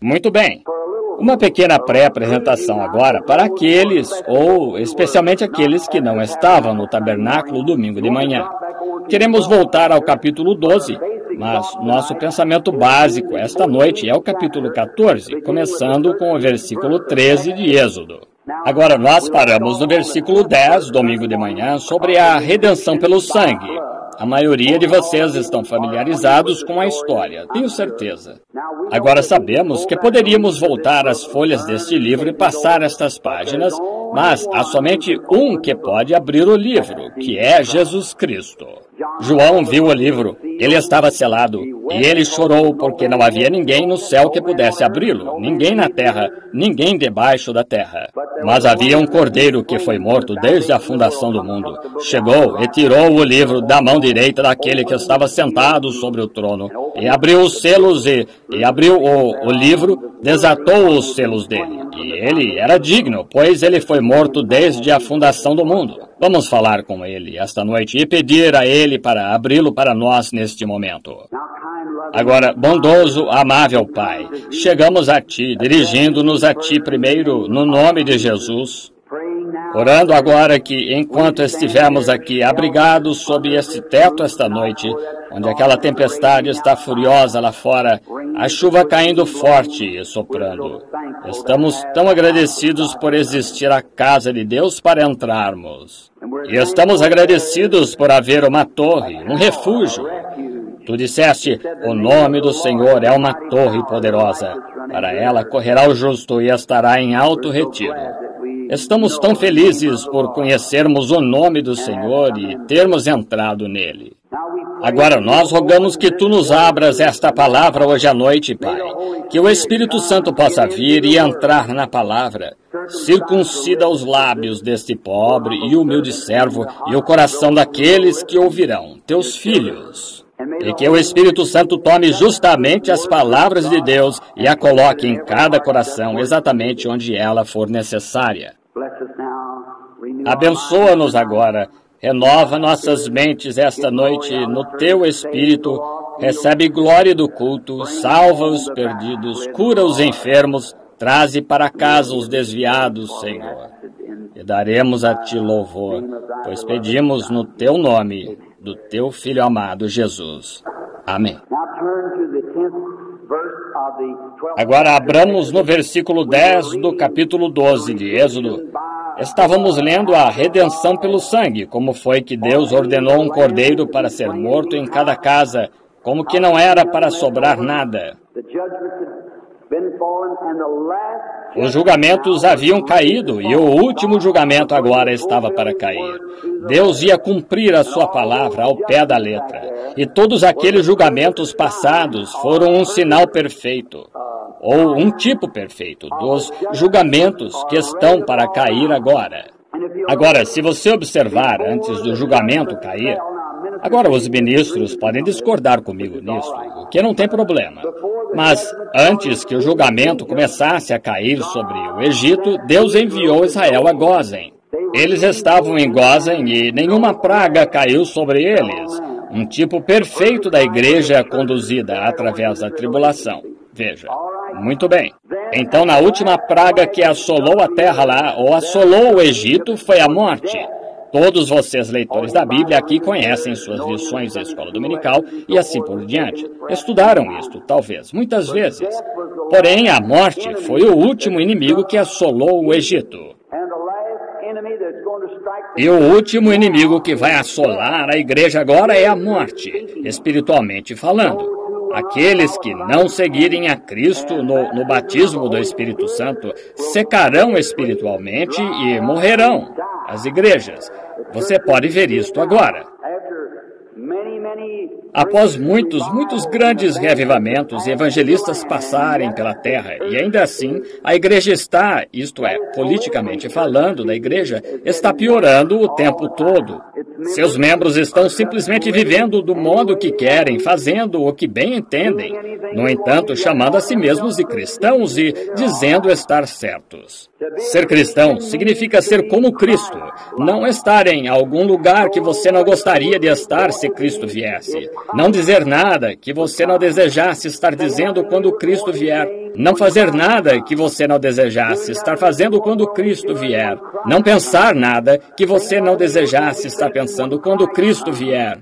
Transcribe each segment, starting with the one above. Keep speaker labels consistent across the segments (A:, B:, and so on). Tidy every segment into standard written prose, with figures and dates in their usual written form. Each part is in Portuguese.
A: Muito bem. Uma pequena pré-apresentação agora para aqueles, ou especialmente aqueles que não estavam no tabernáculo domingo de manhã. Queremos voltar ao capítulo 12, mas nosso pensamento básico esta noite é o capítulo 14, começando com o versículo 13 de Êxodo. Agora nós paramos no versículo 10, domingo de manhã, sobre a redenção pelo sangue. A maioria de vocês estão familiarizados com a história, tenho certeza. Agora sabemos que poderíamos voltar às folhas deste livro e passar estas páginas, mas há somente um que pode abrir o livro, que é Jesus Cristo. João viu o livro, ele estava selado, e ele chorou porque não havia ninguém no céu que pudesse abri-lo, ninguém na terra, ninguém debaixo da terra. Mas havia um cordeiro que foi morto desde a fundação do mundo. Chegou e tirou o livro da mão direita daquele que estava sentado sobre o trono, e abriu os selos e abriu o livro, desatou os selos dele. E ele era digno, pois ele foi morto desde a fundação do mundo. Vamos falar com ele esta noite e pedir a ele para abri-lo para nós neste momento. Agora, bondoso, amável Pai, chegamos a Ti, dirigindo-nos a Ti primeiro, no nome de Jesus, orando agora que, enquanto estivermos aqui abrigados sob este teto esta noite, onde aquela tempestade está furiosa lá fora, a chuva caindo forte e soprando, estamos tão agradecidos por existir a casa de Deus para entrarmos. E estamos agradecidos por haver uma torre, um refúgio. Tu disseste, o nome do Senhor é uma torre poderosa. Para ela correrá o justo e estará em alto retiro. Estamos tão felizes por conhecermos o nome do Senhor e termos entrado nele. Agora nós rogamos que Tu nos abras esta palavra hoje à noite, Pai. Que o Espírito Santo possa vir e entrar na palavra. Circuncida os lábios deste pobre e humilde servo e o coração daqueles que ouvirão, Teus filhos. E que o Espírito Santo tome justamente as palavras de Deus e a coloque em cada coração, exatamente onde ela for necessária. Abençoa-nos agora, renova nossas mentes esta noite no Teu Espírito, recebe glória do culto, salva os perdidos, cura os enfermos, traze para casa os desviados, Senhor. E daremos a Ti louvor, pois pedimos no Teu nome, do Teu Filho amado Jesus. Amém. Agora abramos no versículo 10 do capítulo 12 de Êxodo. Estávamos lendo a redenção pelo sangue, como foi que Deus ordenou um cordeiro para ser morto em cada casa, como que não era para sobrar nada. Os julgamentos haviam caído e o último julgamento agora estava para cair. Deus ia cumprir a sua palavra ao pé da letra. E todos aqueles julgamentos passados foram um sinal perfeito, ou um tipo perfeito, dos julgamentos que estão para cair agora. Agora, se você observar antes do julgamento cair, agora os ministros podem discordar comigo nisso, o que não tem problema. Mas antes que o julgamento começasse a cair sobre o Egito, Deus enviou Israel a Gósen. Eles estavam em Gósen e nenhuma praga caiu sobre eles. Um tipo perfeito da igreja conduzida através da tribulação. Veja. Muito bem. Então, na última praga que assolou a terra lá, ou assolou o Egito, foi a morte. Todos vocês, leitores da Bíblia, aqui conhecem suas lições da escola dominical e assim por diante. Estudaram isto, talvez, muitas vezes. Porém, a morte foi o último inimigo que assolou o Egito. E o último inimigo que vai assolar a igreja agora é a morte, espiritualmente falando. Aqueles que não seguirem a Cristo no batismo do Espírito Santo secarão espiritualmente e morrerão. As igrejas. Você pode ver isto agora. Após muitos grandes reavivamentos e evangelistas passarem pela terra, e ainda assim, a igreja está, isto é, politicamente falando da igreja, está piorando o tempo todo. Seus membros estão simplesmente vivendo do modo que querem, fazendo o que bem entendem, no entanto, chamando a si mesmos de cristãos e dizendo estar certos. Ser cristão significa ser como Cristo, não estar em algum lugar que você não gostaria de estar se Cristo viesse. Não dizer nada que você não desejasse estar dizendo quando Cristo vier. Não fazer nada que você não desejasse estar fazendo quando Cristo vier. Não pensar nada que você não desejasse estar pensando quando Cristo vier.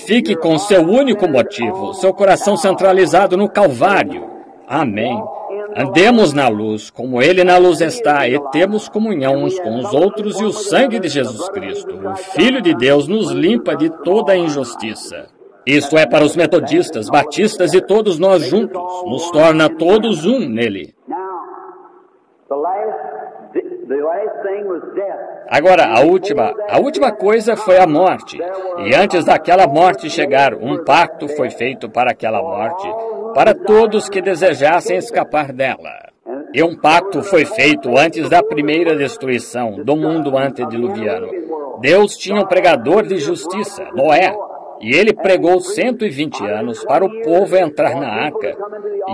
A: Fique com seu único motivo, seu coração centralizado no Calvário. Amém. Andemos na luz, como Ele na luz está, e temos comunhão uns com os outros, e o sangue de Jesus Cristo, o Filho de Deus, nos limpa de toda a injustiça. Isto é para os metodistas, batistas e todos nós juntos, nos torna todos um nele. Agora, a última coisa foi a morte. E antes daquela morte chegar, um pacto foi feito para aquela morte, para todos que desejassem escapar dela. E um pacto foi feito antes da primeira destruição do mundo antediluviano. Deus tinha um pregador de justiça, Noé. E ele pregou 120 anos para o povo entrar na arca.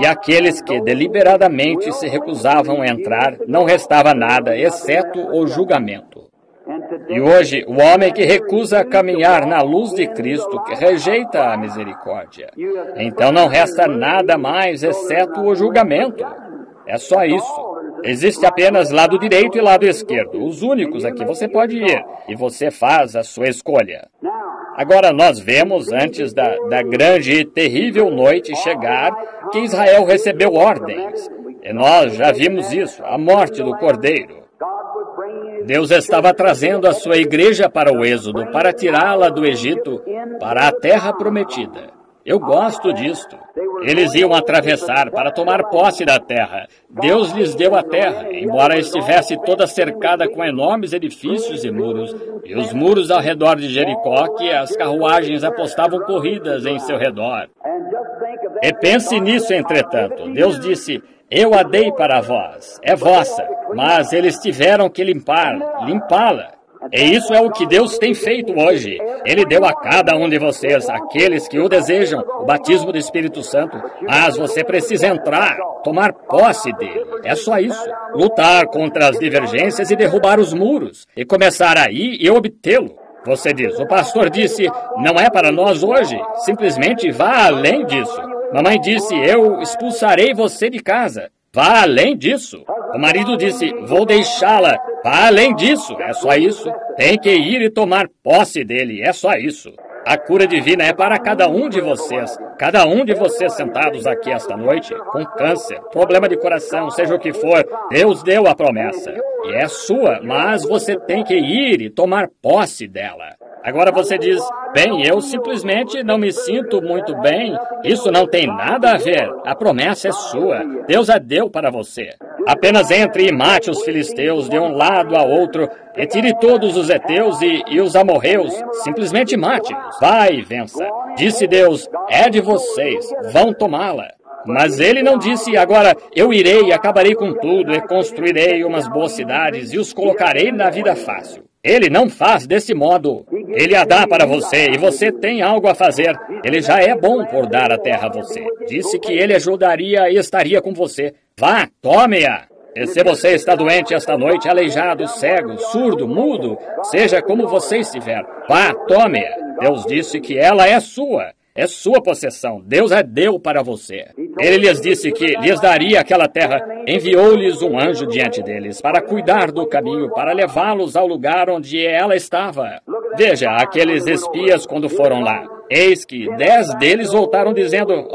A: E aqueles que deliberadamente se recusavam a entrar, não restava nada, exceto o julgamento. E hoje, o homem que recusa caminhar na luz de Cristo, que rejeita a misericórdia, então não resta nada mais, exceto o julgamento. É só isso. Existe apenas lado direito e lado esquerdo, os únicos a que você pode ir, e você faz a sua escolha. Agora nós vemos, antes da grande e terrível noite chegar, que Israel recebeu ordens. E nós já vimos isso, a morte do Cordeiro. Deus estava trazendo a sua igreja para o Êxodo, para tirá-la do Egito, para a terra prometida. Eu gosto disto. Eles iam atravessar para tomar posse da terra. Deus lhes deu a terra, embora estivesse toda cercada com enormes edifícios e muros, e os muros ao redor de Jericó, que as carruagens apostavam corridas em seu redor. E pense nisso, entretanto. Deus disse: eu a dei para vós, é vossa, mas eles tiveram que limpá-la. E isso é o que Deus tem feito hoje. Ele deu a cada um de vocês, aqueles que o desejam, o batismo do Espírito Santo. Mas você precisa entrar, tomar posse dele. É só isso. Lutar contra as divergências e derrubar os muros. E começar aí e obtê-lo. Você diz: o pastor disse, não é para nós hoje. Simplesmente vá além disso. Mamãe disse, eu expulsarei você de casa. Vá além disso. O marido disse, vou deixá-la. Vá além disso. É só isso. Tem que ir e tomar posse dele. É só isso. A cura divina é para cada um de vocês. Cada um de vocês sentados aqui esta noite, com câncer, problema de coração, seja o que for, Deus deu a promessa. E é sua, mas você tem que ir e tomar posse dela. Agora você diz, bem, eu simplesmente não me sinto muito bem. Isso não tem nada a ver. A promessa é sua. Deus a deu para você. Apenas entre e mate os filisteus de um lado a outro, e tire todos os heteus e os amorreus. Simplesmente mate-os. Vai e vença. Disse Deus, é de vocês. Vão tomá-la. Mas ele não disse, agora eu irei e acabarei com tudo, e construirei umas boas cidades, e os colocarei na vida fácil. Ele não faz desse modo. Ele a dá para você, e você tem algo a fazer. Ele já é bom por dar a terra a você. Disse que ele ajudaria e estaria com você. Vá, tome-a. E se você está doente esta noite, aleijado, cego, surdo, mudo, seja como você estiver, vá, tome-a. Deus disse que ela é sua. É sua possessão. Deus a deu para você. Ele lhes disse que lhes daria aquela terra. Enviou-lhes um anjo diante deles para cuidar do caminho, para levá-los ao lugar onde ela estava. Veja, aqueles espias quando foram lá. Eis que 10 deles voltaram dizendo,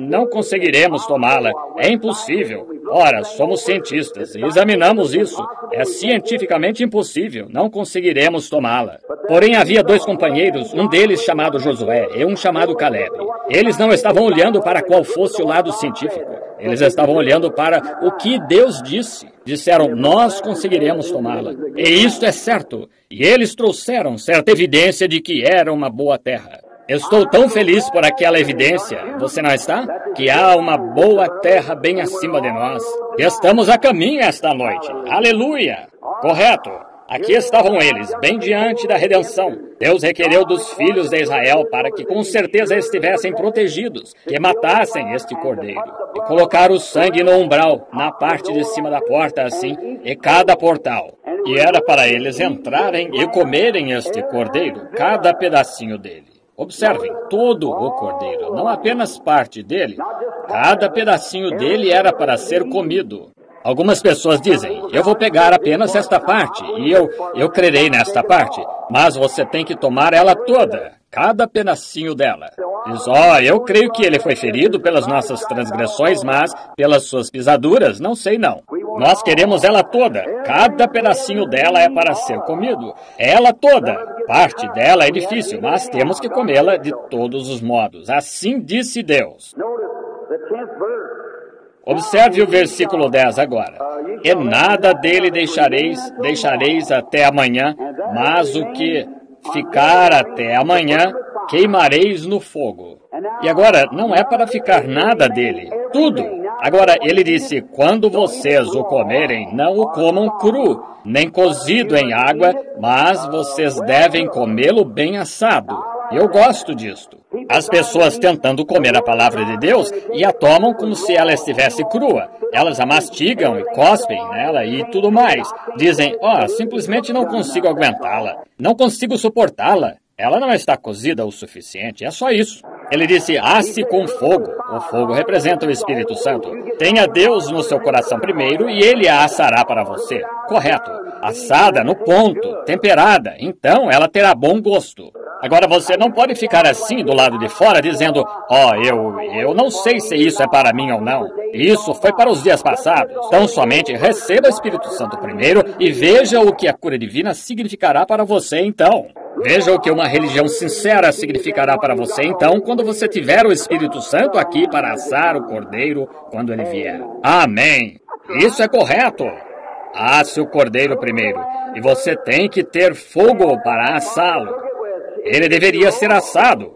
A: não conseguiremos tomá-la. É impossível. Ora, somos cientistas e examinamos isso. É cientificamente impossível. Não conseguiremos tomá-la. Porém, havia 2 companheiros, um deles chamado Josué e um chamado Caleb. Eles não estavam olhando para qual fosse o lado científico. Eles estavam olhando para o que Deus disse. Disseram, nós conseguiremos tomá-la. E isto é certo. E eles trouxeram certa evidência de que era uma boa terra. Estou tão feliz por aquela evidência, você não está? Que há uma boa terra bem acima de nós. E estamos a caminho esta noite. Aleluia! Correto. Aqui estavam eles, bem diante da redenção. Deus requereu dos filhos de Israel para que com certeza estivessem protegidos, que matassem este cordeiro, e colocaram o sangue no umbral, na parte de cima da porta, assim, e cada portal. E era para eles entrarem e comerem este cordeiro, cada pedacinho dele. Observem, todo o cordeiro, não apenas parte dele. Cada pedacinho dele era para ser comido. Algumas pessoas dizem, eu vou pegar apenas esta parte, e eu crerei nesta parte, mas você tem que tomar ela toda, cada pedacinho dela. Diz, eu creio que ele foi ferido pelas nossas transgressões, mas pelas suas pisaduras, não sei não. Nós queremos ela toda, cada pedacinho dela é para ser comido. Ela toda, parte dela é difícil, mas temos que comê-la de todos os modos. Assim disse Deus. Observe o versículo 10 agora. E nada dele deixareis até amanhã, mas o que ficar até amanhã, queimareis no fogo. E agora, não é para ficar nada dele, tudo. Agora, ele disse, quando vocês o comerem, não o comam cru, nem cozido em água, mas vocês devem comê-lo bem assado. Eu gosto disto. As pessoas tentando comer a palavra de Deus e a tomam como se ela estivesse crua. Elas a mastigam e cospem nela e tudo mais. Dizem, simplesmente não consigo aguentá-la. Não consigo suportá-la. Ela não está cozida o suficiente, é só isso. Ele disse, asse com fogo. O fogo representa o Espírito Santo. Tenha Deus no seu coração primeiro e ele a assará para você. Correto. Assada no ponto, temperada. Então ela terá bom gosto. Agora você não pode ficar assim do lado de fora dizendo, eu não sei se isso é para mim ou não. Isso foi para os dias passados. Então somente receba o Espírito Santo primeiro e veja o que a cura divina significará para você então. Veja o que uma religião sincera significará para você então quando você tiver o Espírito Santo aqui para assar o cordeiro quando ele vier. Amém. Isso é correto. Asse o cordeiro primeiro e você tem que ter fogo para assá-lo. Ele deveria ser assado.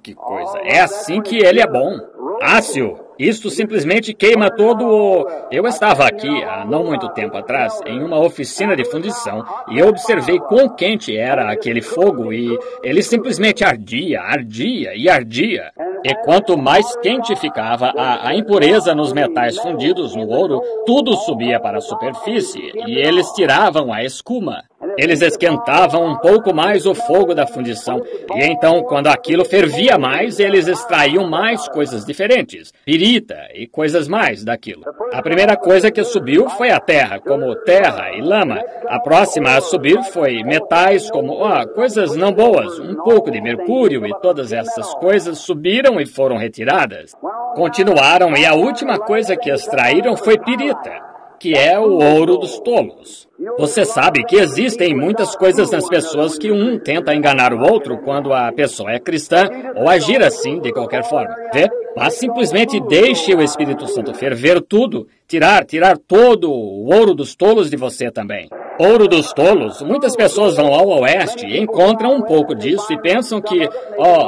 A: Que coisa. É assim que ele é bom. Asse-o. Isto simplesmente queima todo o... Eu estava aqui, há não muito tempo atrás, em uma oficina de fundição, e eu observei quão quente era aquele fogo, e ele simplesmente ardia, ardia e ardia. E quanto mais quente ficava a impureza nos metais fundidos no ouro, tudo subia para a superfície, e eles tiravam a escuma. Eles esquentavam um pouco mais o fogo da fundição, e então, quando aquilo fervia mais, eles extraíam mais coisas diferentes, pirita e coisas mais daquilo. A primeira coisa que subiu foi a terra, como terra e lama. A próxima a subir foi metais como coisas não boas, um pouco de mercúrio, e todas essas coisas subiram e foram retiradas. Continuaram, e a última coisa que extraíram foi pirita, que é o ouro dos tolos. Você sabe que existem muitas coisas nas pessoas que um tenta enganar o outro quando a pessoa é cristã ou agir assim de qualquer forma. Vê? Mas simplesmente deixe o Espírito Santo ferver tudo, tirar todo o ouro dos tolos de você também. Ouro dos tolos, muitas pessoas vão ao oeste e encontram um pouco disso e pensam que,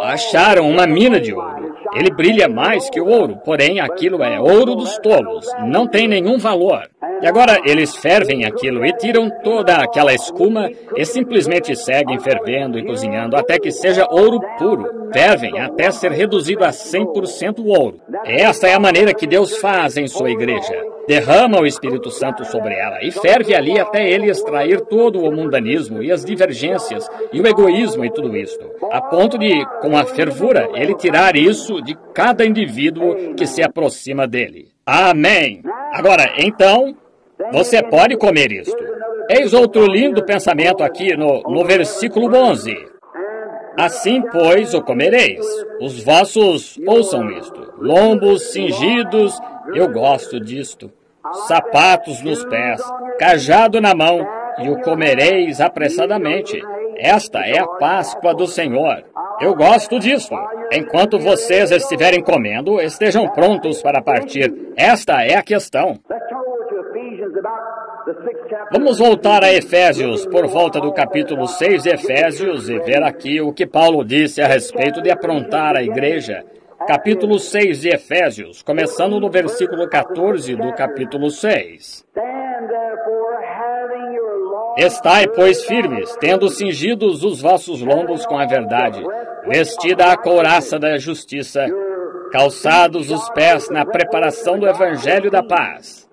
A: acharam uma mina de ouro. Ele brilha mais que o ouro, porém aquilo é ouro dos tolos, não tem nenhum valor. E agora eles fervem aquilo e tiram toda aquela escuma e simplesmente seguem fervendo e cozinhando até que seja ouro puro. Fervem até ser reduzido a 100% ouro. Essa é a maneira que Deus faz em sua igreja. Derrama o Espírito Santo sobre ela e ferve ali até ele extrair todo o mundanismo e as divergências e o egoísmo e tudo isso, a ponto de, com a fervura, ele tirar isso de cada indivíduo que se aproxima dele. Amém! Agora, então, você pode comer isto. Eis outro lindo pensamento aqui no versículo 11. Assim, pois, o comereis. Os vossos, ouçam isto, lombos cingidos, eu gosto disto, sapatos nos pés, cajado na mão, e o comereis apressadamente. Esta é a Páscoa do Senhor. Eu gosto disso. Enquanto vocês estiverem comendo, estejam prontos para partir. Esta é a questão. Vamos voltar a Efésios, por volta do capítulo 6 de Efésios, e ver aqui o que Paulo disse a respeito de aprontar a igreja. Capítulo 6 de Efésios, começando no versículo 14 do capítulo 6. Estai, pois, firmes, tendo cingidos os vossos lombos com a verdade, vestida a couraça da justiça, calçados os pés na preparação do evangelho da paz.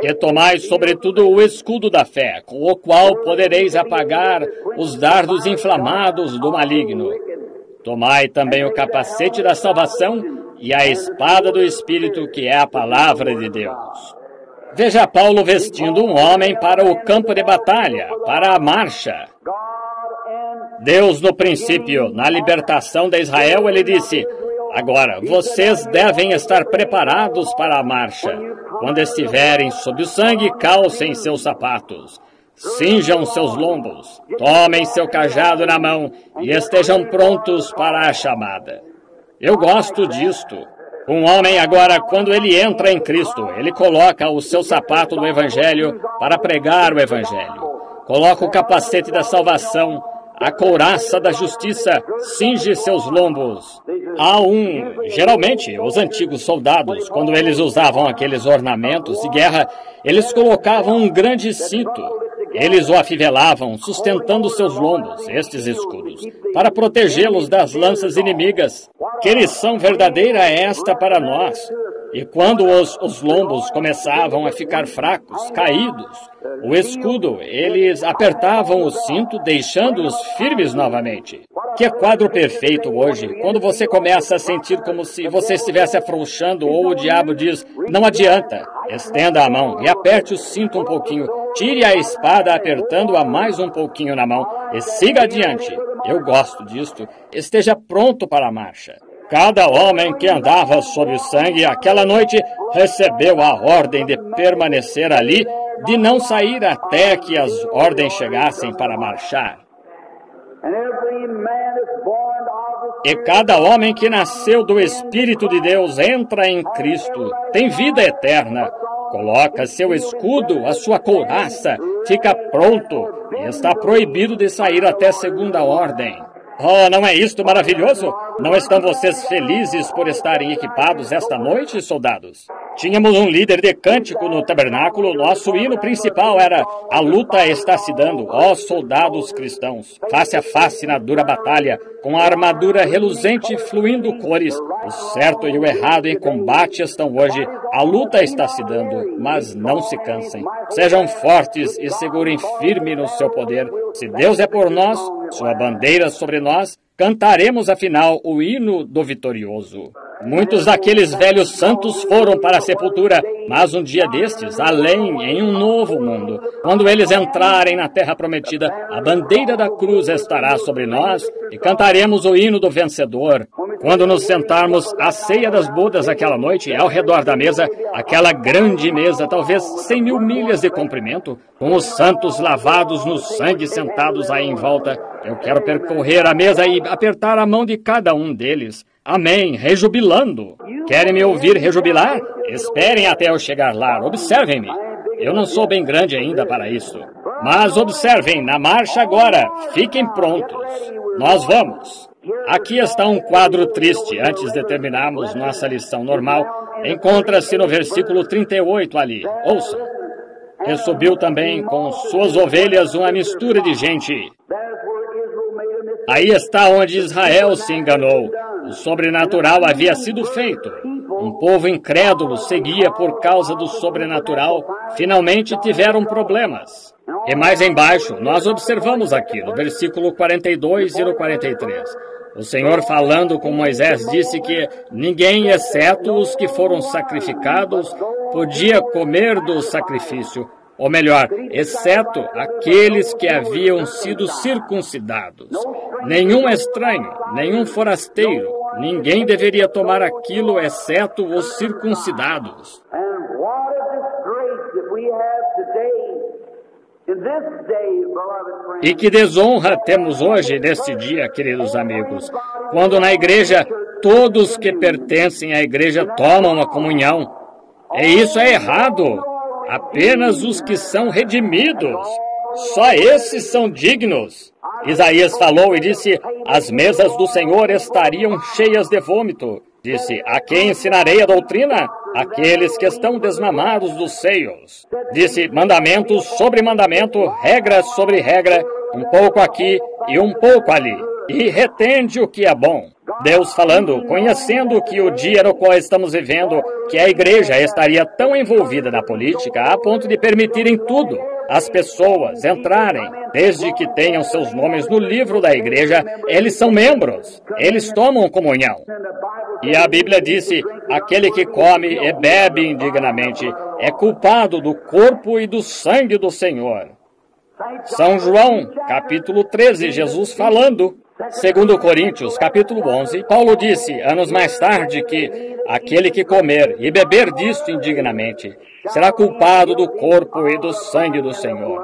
A: E tomai sobretudo o escudo da fé, com o qual podereis apagar os dardos inflamados do maligno. Tomai também o capacete da salvação e a espada do Espírito, que é a palavra de Deus. Veja Paulo vestindo um homem para o campo de batalha, para a marcha. Deus, no princípio, na libertação de Israel, ele disse: agora, vocês devem estar preparados para a marcha. Quando estiverem sob o sangue, calcem seus sapatos. Cinjam seus lombos, tomem seu cajado na mão e estejam prontos para a chamada. Eu gosto disto. Um homem agora, quando ele entra em Cristo, ele coloca o seu sapato do Evangelho para pregar o Evangelho. Coloca o capacete da salvação, a couraça da justiça, cinge seus lombos. Geralmente, os antigos soldados, quando eles usavam aqueles ornamentos de guerra, eles colocavam um grande cinto. Eles o afivelavam, sustentando seus lombos, estes escudos, para protegê-los das lanças inimigas. Que lição verdadeira é esta para nós? E quando os lombos começavam a ficar fracos, caídos, o escudo, eles apertavam o cinto, deixando-os firmes novamente. Que quadro perfeito hoje, quando você começa a sentir como se você estivesse afrouxando, ou o diabo diz: não adianta, estenda a mão e aperte o cinto um pouquinho, tire a espada apertando-a mais um pouquinho na mão e siga adiante. Eu gosto disto. Esteja pronto para a marcha. Cada homem que andava sob o sangue aquela noite recebeu a ordem de permanecer ali, de não sair até que as ordens chegassem para marchar. E cada homem que nasceu do Espírito de Deus entra em Cristo, tem vida eterna, coloca seu escudo, a sua couraça, fica pronto e está proibido de sair até segunda ordem. Oh, não é isto maravilhoso? Não estão vocês felizes por estarem equipados esta noite, soldados? Tínhamos um líder de cântico no tabernáculo. Nosso hino principal era: a luta está se dando, ó soldados cristãos, face a face na dura batalha, com a armadura reluzente fluindo cores. O certo e o errado em combate estão hoje. A luta está se dando, mas não se cansem. Sejam fortes e segurem firme no seu poder. Se Deus é por nós, sua bandeira sobre nós, cantaremos afinal o hino do vitorioso. Muitos daqueles velhos santos foram para a sepultura, mas um dia destes, além, em um novo mundo, quando eles entrarem na terra prometida, a bandeira da cruz estará sobre nós e cantaremos o hino do vencedor. Quando nos sentarmos à ceia das bodas aquela noite, ao redor da mesa, aquela grande mesa, talvez 100.000 milhas de comprimento, com os santos lavados no sangue sentados aí em volta, eu quero percorrer a mesa e apertar a mão de cada um deles. Amém, rejubilando. Querem me ouvir rejubilar? Esperem até eu chegar lá, observem-me. Eu não sou bem grande ainda para isso. Mas observem, na marcha agora, fiquem prontos. Nós vamos. Aqui está um quadro triste, antes de terminarmos nossa lição normal. Encontra-se no versículo 38 ali. Ouçam. E subiu também com suas ovelhas uma mistura de gente. Aí está onde Israel se enganou. O sobrenatural havia sido feito. Um povo incrédulo seguia por causa do sobrenatural. Finalmente tiveram problemas. E mais embaixo, nós observamos aqui, no versículo 42 e no 43. O Senhor, falando com Moisés, disse que ninguém, exceto os que foram sacrificados, podia comer do sacrifício. Ou melhor, exceto aqueles que haviam sido circuncidados. Nenhum estranho, nenhum forasteiro, ninguém deveria tomar aquilo exceto os circuncidados. E que desonra temos hoje, neste dia, queridos amigos, quando na igreja todos que pertencem à igreja tomam a comunhão. E isso é errado. Apenas os que são redimidos, só esses são dignos. Isaías falou e disse: as mesas do Senhor estariam cheias de vômito. Disse: a quem ensinarei a doutrina? Aqueles que estão desmamados dos seios. Disse: mandamento sobre mandamento, regra sobre regra, um pouco aqui e um pouco ali. E retende o que é bom. Deus falando, conhecendo que o dia no qual estamos vivendo, que a igreja estaria tão envolvida na política a ponto de permitirem tudo, as pessoas entrarem, desde que tenham seus nomes no livro da igreja, eles são membros, eles tomam comunhão. E a Bíblia disse, aquele que come e bebe indignamente é culpado do corpo e do sangue do Senhor. São João, capítulo 13, Jesus falando. 2 Coríntios, capítulo 11, Paulo disse, anos mais tarde, que aquele que comer e beber disto indignamente será culpado do corpo e do sangue do Senhor.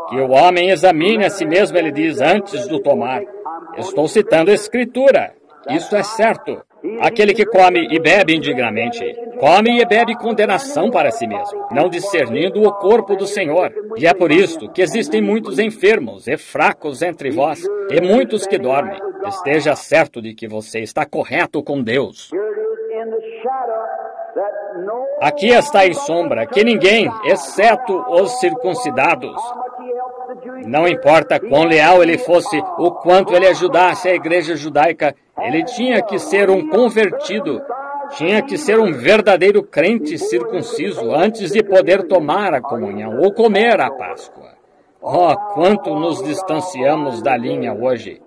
A: Que o homem examine a si mesmo, ele diz, antes do tomar. Estou citando a Escritura. Isso é certo. Aquele que come e bebe indignamente, come e bebe condenação para si mesmo, não discernindo o corpo do Senhor. E é por isto que existem muitos enfermos e fracos entre vós, e muitos que dormem. Esteja certo de que você está correto com Deus. Aqui está em sombra que ninguém, exceto os circuncidados, não importa quão leal ele fosse, o quanto ele ajudasse a igreja judaica, ele tinha que ser um convertido, tinha que ser um verdadeiro crente circunciso antes de poder tomar a comunhão ou comer a Páscoa. Oh, quanto nos distanciamos da linha hoje.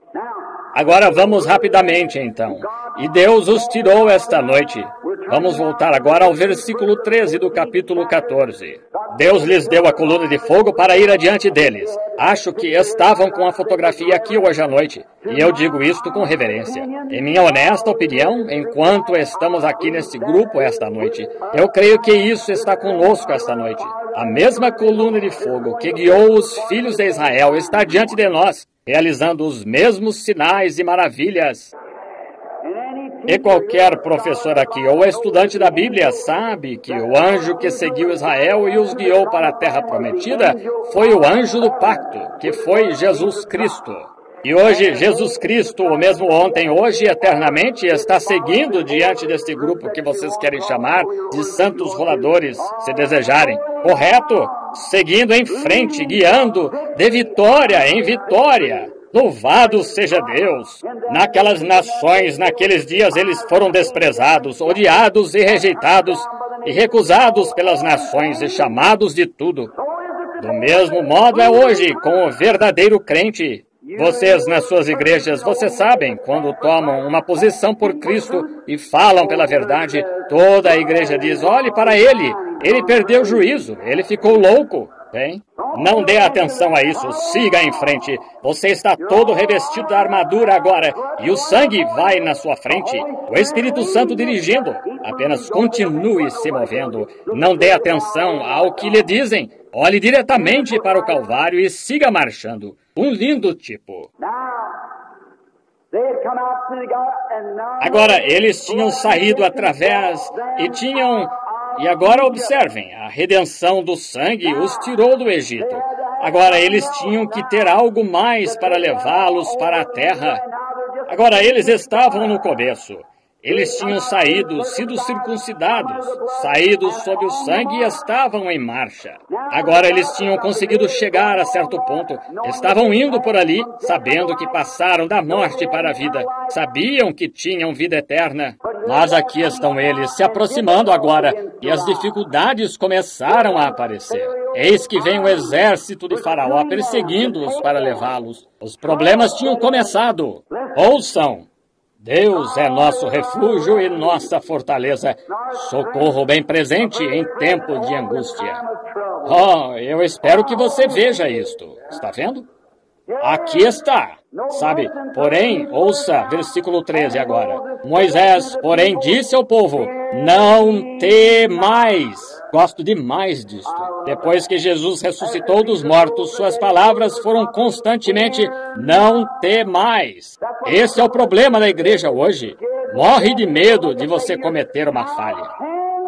A: Agora vamos rapidamente, então. E Deus os tirou esta noite. Vamos voltar agora ao versículo 13 do capítulo 14. Deus lhes deu a coluna de fogo para ir adiante deles. Acho que estavam com a fotografia aqui hoje à noite. E eu digo isto com reverência. Em minha honesta opinião, enquanto estamos aqui neste grupo esta noite, eu creio que isso está conosco esta noite. A mesma coluna de fogo que guiou os filhos de Israel está diante de nós, realizando os mesmos sinais e maravilhas. E qualquer professor aqui ou estudante da Bíblia sabe que o anjo que seguiu Israel e os guiou para a terra prometida foi o anjo do pacto, que foi Jesus Cristo. E hoje, Jesus Cristo, o mesmo ontem, hoje e eternamente, está seguindo diante deste grupo que vocês querem chamar de santos roladores, se desejarem. Correto? Seguindo em frente, guiando de vitória em vitória. Louvado seja Deus! Naquelas nações, naqueles dias, eles foram desprezados, odiados e rejeitados, e recusados pelas nações e chamados de tudo. Do mesmo modo é hoje com o verdadeiro crente. Vocês, nas suas igrejas, vocês sabem, quando tomam uma posição por Cristo e falam pela verdade, toda a igreja diz, olhe para ele perdeu o juízo, ele ficou louco. Bem, não dê atenção a isso, siga em frente. Você está todo revestido da armadura agora, e o sangue vai na sua frente, o Espírito Santo dirigindo. Apenas continue se movendo, não dê atenção ao que lhe dizem. Olhe diretamente para o Calvário e siga marchando. Um lindo tipo. Agora, eles tinham saído através e agora observem, a redenção do sangue os tirou do Egito. Agora eles tinham que ter algo mais para levá-los para a terra. Agora eles estavam no começo. Eles tinham sido circuncidados, saídos sob o sangue e estavam em marcha. Agora eles tinham conseguido chegar a certo ponto. Estavam indo por ali, sabendo que passaram da morte para a vida. Sabiam que tinham vida eterna. Mas aqui estão eles, se aproximando agora, e as dificuldades começaram a aparecer. Eis que vem o exército de Faraó perseguindo-os para levá-los. Os problemas tinham começado. Ouçam! Deus é nosso refúgio e nossa fortaleza, socorro bem presente em tempo de angústia. Oh, eu espero que você veja isto. Está vendo? Aqui está. Sabe, porém, ouça, versículo 13 agora. Moisés, porém, disse ao povo, não temais. Gosto demais disto. Depois que Jesus ressuscitou dos mortos, suas palavras foram constantemente, não temais. Esse é o problema da igreja hoje. Morre de medo de você cometer uma falha.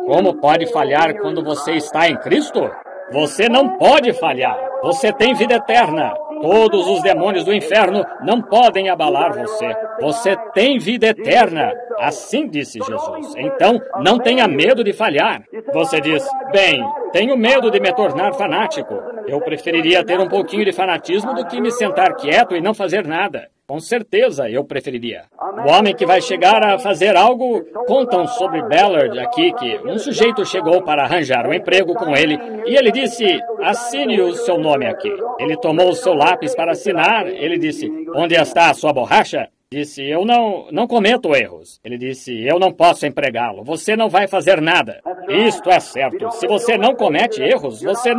A: Como pode falhar quando você está em Cristo? Você não pode falhar. Você tem vida eterna. Todos os demônios do inferno não podem abalar você. Você tem vida eterna. Assim disse Jesus. Então, não tenha medo de falhar. Você diz, bem, tenho medo de me tornar fanático. Eu preferiria ter um pouquinho de fanatismo do que me sentar quieto e não fazer nada. Com certeza eu preferiria. O homem que vai chegar a fazer algo, contam sobre Ballard aqui que um sujeito chegou para arranjar um emprego com ele e ele disse, assine o seu nome aqui. Ele tomou o seu lápis para assinar, ele disse, onde está a sua borracha? Disse, eu não cometo erros. Ele disse, eu não posso empregá-lo, você não vai fazer nada. Isto é certo, se você não comete erros, você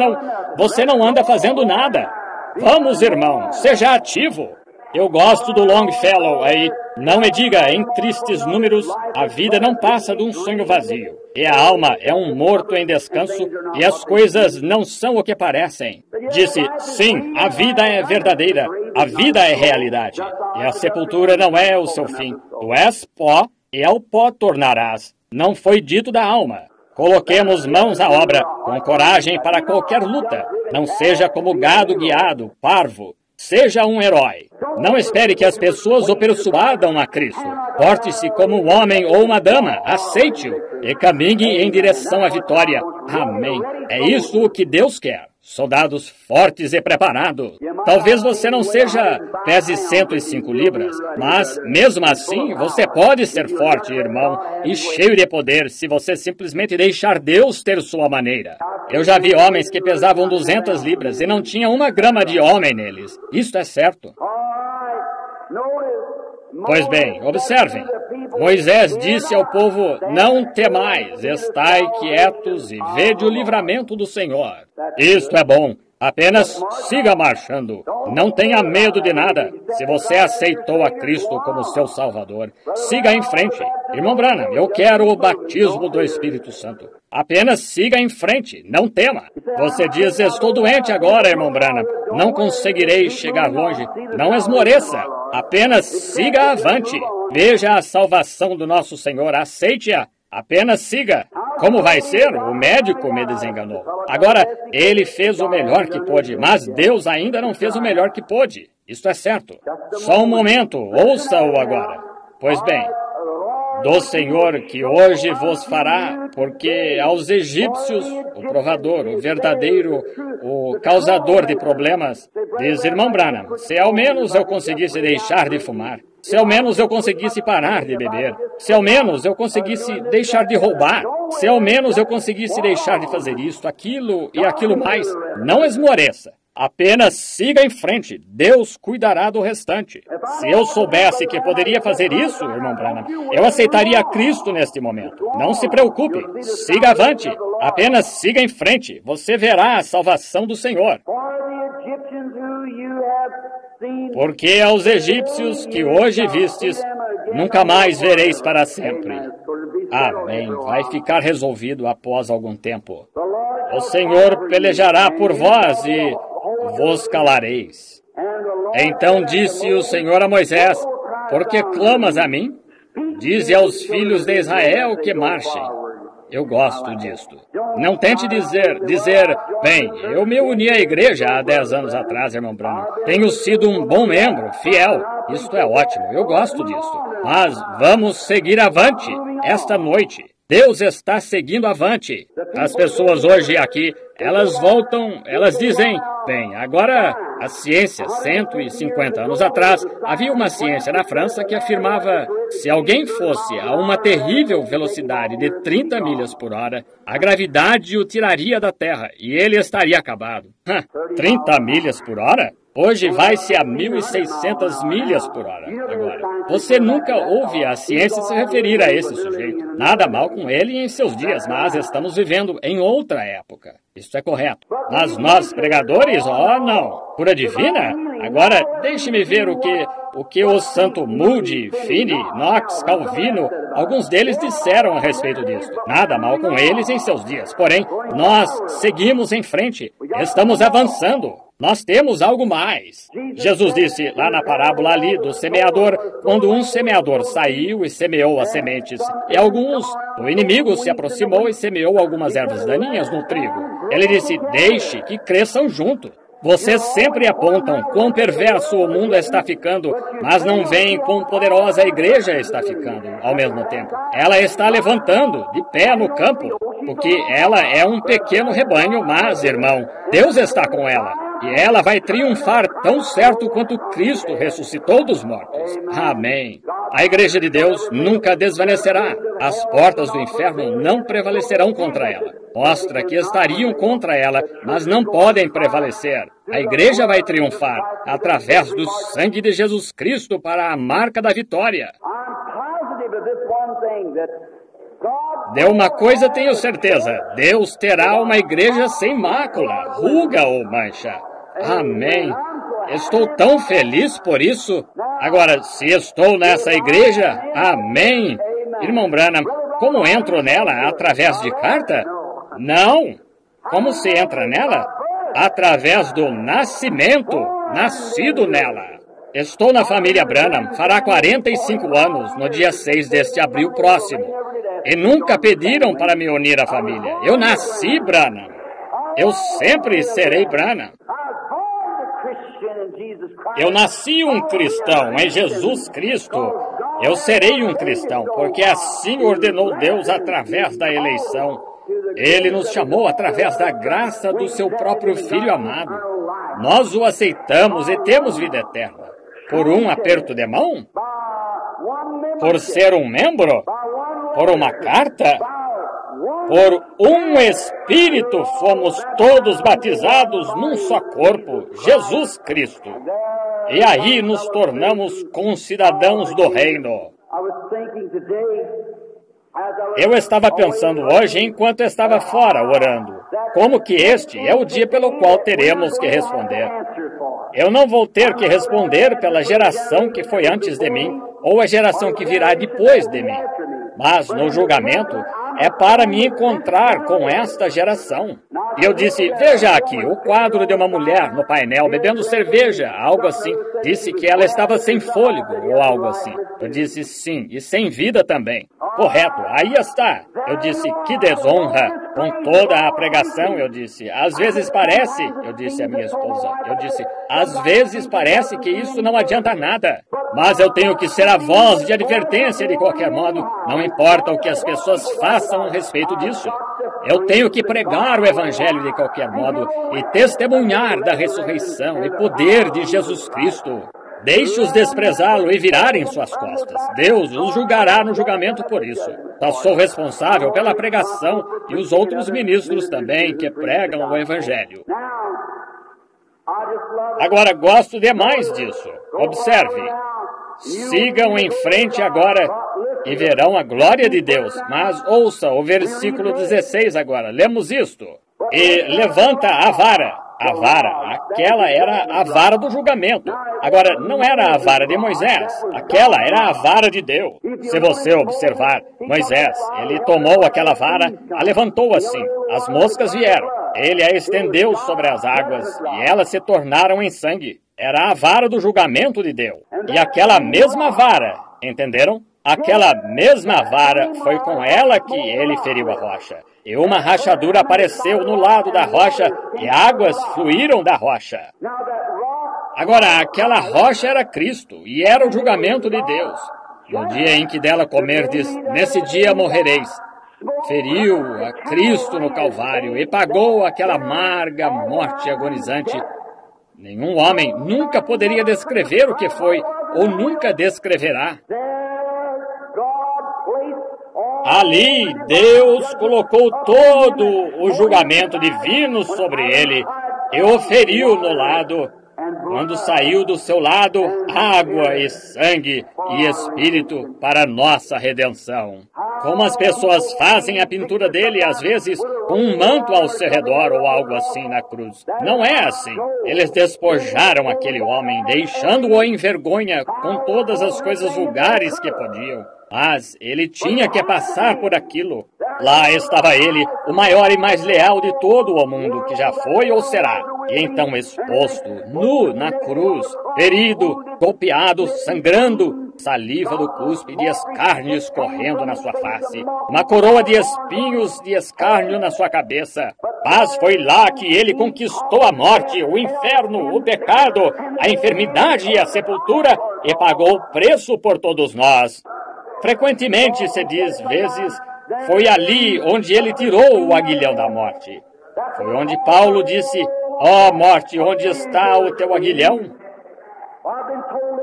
A: não anda fazendo nada. Vamos, irmão, seja ativo. Eu gosto do Longfellow aí. Não me diga, em tristes números, a vida não passa de um sonho vazio. E a alma é um morto em descanso, e as coisas não são o que parecem. Disse, sim, a vida é verdadeira, a vida é realidade, e a sepultura não é o seu fim. Tu és pó, e ao pó tornarás. Não foi dito da alma. Coloquemos mãos à obra, com coragem para qualquer luta. Não seja como gado guiado, parvo. Seja um herói. Não espere que as pessoas o persuadam a Cristo. Porte-se como um homem ou uma dama. Aceite-o e caminhe em direção à vitória. Amém. É isso o que Deus quer. Soldados fortes e preparados. Talvez você não pese 105 libras, mas, mesmo assim, você pode ser forte, irmão, e cheio de poder se você simplesmente deixar Deus ter sua maneira. Eu já vi homens que pesavam 200 libras e não tinha uma grama de homem neles. Isto é certo. Pois bem, observem. Moisés disse ao povo, não temais, estai quietos e vede o livramento do Senhor. Isto é bom. Apenas siga marchando. Não tenha medo de nada. Se você aceitou a Cristo como seu Salvador, siga em frente. Irmão Branham, eu quero o batismo do Espírito Santo. Apenas siga em frente. Não tema. Você diz, estou doente agora, irmão Branham. Não conseguirei chegar longe. Não esmoreça. Apenas siga avante. Veja a salvação do nosso Senhor. Aceite-a. Apenas siga. Como vai ser? O médico me desenganou. Agora, ele fez o melhor que pôde, mas Deus ainda não fez o melhor que pôde. Isto é certo. Só um momento, ouça-o agora. Pois bem, do Senhor que hoje vos fará, porque aos egípcios, o provador, o verdadeiro, o causador de problemas, diz, irmão Branham, se ao menos eu conseguisse deixar de fumar, se ao menos eu conseguisse parar de beber, se ao menos eu conseguisse deixar de roubar, se ao menos eu conseguisse deixar de fazer isto, aquilo e aquilo mais, não esmoreça. Apenas siga em frente. Deus cuidará do restante. Se eu soubesse que poderia fazer isso, irmão Branham, eu aceitaria Cristo neste momento. Não se preocupe. Siga avante. Apenas siga em frente. Você verá a salvação do Senhor. Porque aos egípcios que hoje vistes, nunca mais vereis para sempre. Amém. Vai ficar resolvido após algum tempo. O Senhor pelejará por vós e vos calareis. Então disse o Senhor a Moisés, por que clamas a mim? Dize aos filhos de Israel que marchem. Eu gosto disto. Não tente dizer, bem, eu me uni à igreja há 10 anos atrás, irmão Branham. Tenho sido um bom membro, fiel. Isto é ótimo, eu gosto disto. Mas vamos seguir avante esta noite. Deus está seguindo avante. As pessoas hoje aqui, elas dizem, bem, agora a ciência, 150 anos atrás, havia uma ciência na França que afirmava, se alguém fosse a uma terrível velocidade de 30 milhas por hora, a gravidade o tiraria da Terra e ele estaria acabado. 30 milhas por hora? Hoje vai-se a 1.600 milhas por hora. Agora, você nunca ouve a ciência se referir a esse sujeito. Nada mal com ele em seus dias, mas estamos vivendo em outra época. Isso é correto. Mas nós, pregadores, não. Cura divina? Agora, deixe-me ver o que o santo Moody, Finney, Knox, Calvino, alguns deles disseram a respeito disso. Nada mal com eles em seus dias. Porém, nós seguimos em frente. Estamos avançando. Nós temos algo mais. Jesus disse lá na parábola ali do semeador, quando um semeador saiu e semeou as sementes, e o inimigo se aproximou e semeou algumas ervas daninhas no trigo. Ele disse, deixe que cresçam junto. Vocês sempre apontam quão perverso o mundo está ficando, mas não veem quão poderosa a igreja está ficando ao mesmo tempo. Ela está levantando, de pé no campo, porque ela é um pequeno rebanho, mas, irmão, Deus está com ela. E ela vai triunfar tão certo quanto Cristo ressuscitou dos mortos. Amém. A Igreja de Deus nunca desvanecerá. As portas do inferno não prevalecerão contra ela. Mostra que estariam contra ela, mas não podem prevalecer. A Igreja vai triunfar através do sangue de Jesus Cristo para a marca da vitória. De uma coisa tenho certeza: Deus terá uma igreja sem mácula, ruga ou mancha. Amém. Estou tão feliz por isso. Agora, se estou nessa igreja, amém. Irmão Branham, como entro nela? Através de carta? Não. Como se entra nela? Através do nascimento, nascido nela. Estou na família Branham, fará 45 anos, no dia 6 deste abril próximo. E nunca pediram para me unir à família. Eu nasci Branham. Eu sempre serei Branham. Eu nasci um cristão em Jesus Cristo. Eu serei um cristão, porque assim ordenou Deus através da eleição. Ele nos chamou através da graça do seu próprio Filho amado. Nós o aceitamos e temos vida eterna. Por um aperto de mão? Por ser um membro? Por uma carta? Por um Espírito fomos todos batizados num só corpo, Jesus Cristo. E aí nos tornamos concidadãos do reino. Eu estava pensando hoje, enquanto estava fora orando, como que este é o dia pelo qual teremos que responder. Eu não vou ter que responder pela geração que foi antes de mim, ou a geração que virá depois de mim. Mas no julgamento é para me encontrar com esta geração. E eu disse, veja aqui, o quadro de uma mulher no painel bebendo cerveja, algo assim. Disse que ela estava sem fôlego, ou algo assim. Eu disse sim, e sem vida também. Correto, aí está. Eu disse, que desonra. Com toda a pregação, eu disse, às vezes parece, eu disse à minha esposa, eu disse, às vezes parece que isso não adianta nada. Mas eu tenho que ser a voz de advertência de qualquer modo, não importa o que as pessoas façam a respeito disso. Eu tenho que pregar o Evangelho de qualquer modo e testemunhar da ressurreição e poder de Jesus Cristo. Deixe-os desprezá-lo e virarem suas costas. Deus os julgará no julgamento por isso. Só sou responsável pela pregação e os outros ministros também que pregam o Evangelho. Agora, gosto demais disso. Observe. Sigam em frente agora e verão a glória de Deus. Mas ouça o versículo 16 agora. Lemos isto. E levanta a vara. A vara, aquela era a vara do julgamento. Agora, não era a vara de Moisés. Aquela era a vara de Deus. Se você observar, Moisés, ele tomou aquela vara, a levantou assim. As moscas vieram. Ele a estendeu sobre as águas e elas se tornaram em sangue. Era a vara do julgamento de Deus. E aquela mesma vara, entenderam? Aquela mesma vara foi com ela que ele feriu a rocha. E uma rachadura apareceu no lado da rocha e águas fluíram da rocha. Agora, aquela rocha era Cristo e era o julgamento de Deus. No dia em que dela comerdes, nesse dia morrereis. Feriu a Cristo no Calvário e pagou aquela amarga morte agonizante. Nenhum homem nunca poderia descrever o que foi ou nunca descreverá. Ali, Deus colocou todo o julgamento divino sobre ele e o feriu no lado. Quando saiu do seu lado, água e sangue e espírito para nossa redenção. Como as pessoas fazem a pintura dele, às vezes, com um manto ao seu redor ou algo assim na cruz. Não é assim. Eles despojaram aquele homem, deixando-o em vergonha com todas as coisas vulgares que podiam. Mas ele tinha que passar por aquilo. Lá estava ele, o maior e mais leal de todo o mundo, que já foi ou será. E então exposto, nu na cruz, ferido, golpeado, sangrando, saliva do cuspe de escárnio escorrendo na sua face, uma coroa de espinhos de escárnio na sua cabeça. Mas foi lá que ele conquistou a morte, o inferno, o pecado, a enfermidade e a sepultura, e pagou o preço por todos nós. Frequentemente se diz, vezes, foi ali onde ele tirou o aguilhão da morte. Foi onde Paulo disse, Ó morte, onde está o teu aguilhão?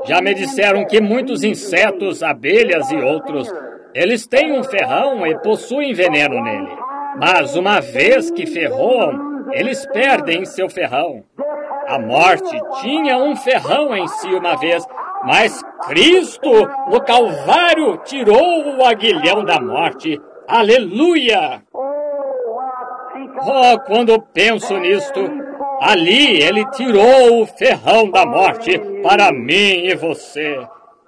A: Já me disseram que muitos insetos, abelhas e outros, eles têm um ferrão e possuem veneno nele. Mas uma vez que ferroam, eles perdem seu ferrão. A morte tinha um ferrão em si uma vez, mas Cristo, no Calvário, tirou o aguilhão da morte. Aleluia! Oh, quando penso nisto, ali ele tirou o ferrão da morte para mim e você.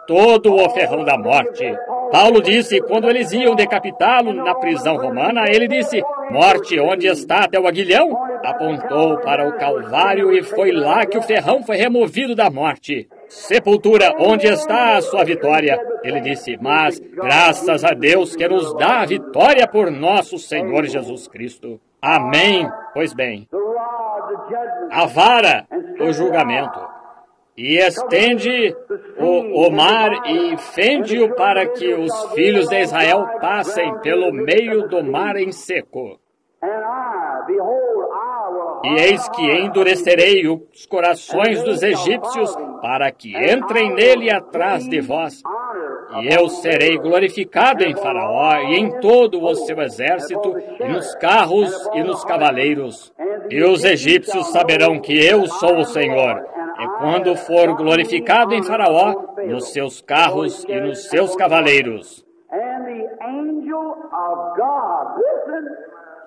A: Todo o ferrão da morte. Paulo disse, quando eles iam decapitá-lo na prisão romana, ele disse, morte, onde está teu aguilhão? Apontou para o Calvário e foi lá que o ferrão foi removido da morte. Sepultura, onde está a sua vitória? Ele disse, mas graças a Deus que nos dá a vitória por nosso Senhor Jesus Cristo. Amém. Pois bem, a vara, o julgamento, e estende o mar e fende-o para que os filhos de Israel passem pelo meio do mar em seco. E eis que endurecerei os corações dos egípcios para que entrem nele atrás de vós. E eu serei glorificado em Faraó e em todo o seu exército, e nos carros e nos cavaleiros. E os egípcios saberão que eu sou o Senhor. E quando for glorificado em Faraó, nos seus carros e nos seus cavaleiros.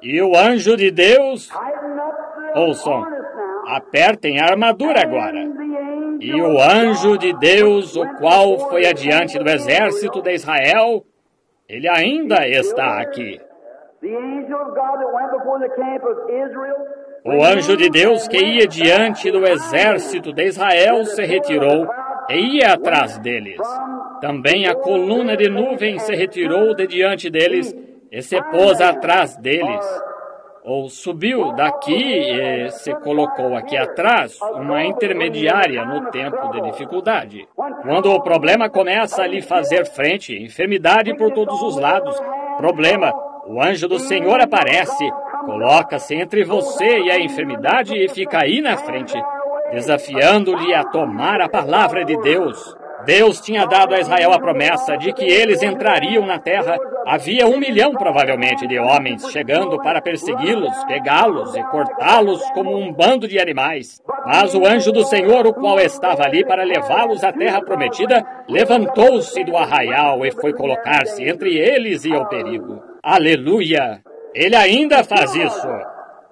A: E o anjo de Deus, ouçam, apertem a armadura agora. E o anjo de Deus, o qual foi adiante do exército de Israel, ele ainda está aqui. O anjo de Deus que ia diante do exército de Israel se retirou e ia atrás deles. Também a coluna de nuvem se retirou de diante deles e se pôs atrás deles. Ou subiu daqui e se colocou aqui atrás, uma intermediária no tempo de dificuldade. Quando o problema começa a lhe fazer frente, enfermidade por todos os lados, problema, o anjo do Senhor aparece, coloca-se entre você e a enfermidade e fica aí na frente, desafiando-lhe a tomar a palavra de Deus. Deus tinha dado a Israel a promessa de que eles entrariam na terra. Havia 1 milhão, provavelmente, de homens chegando para persegui-los, pegá-los e cortá-los como um bando de animais. Mas o anjo do Senhor, o qual estava ali para levá-los à terra prometida, levantou-se do arraial e foi colocar-se entre eles e o perigo. Aleluia! Ele ainda faz isso.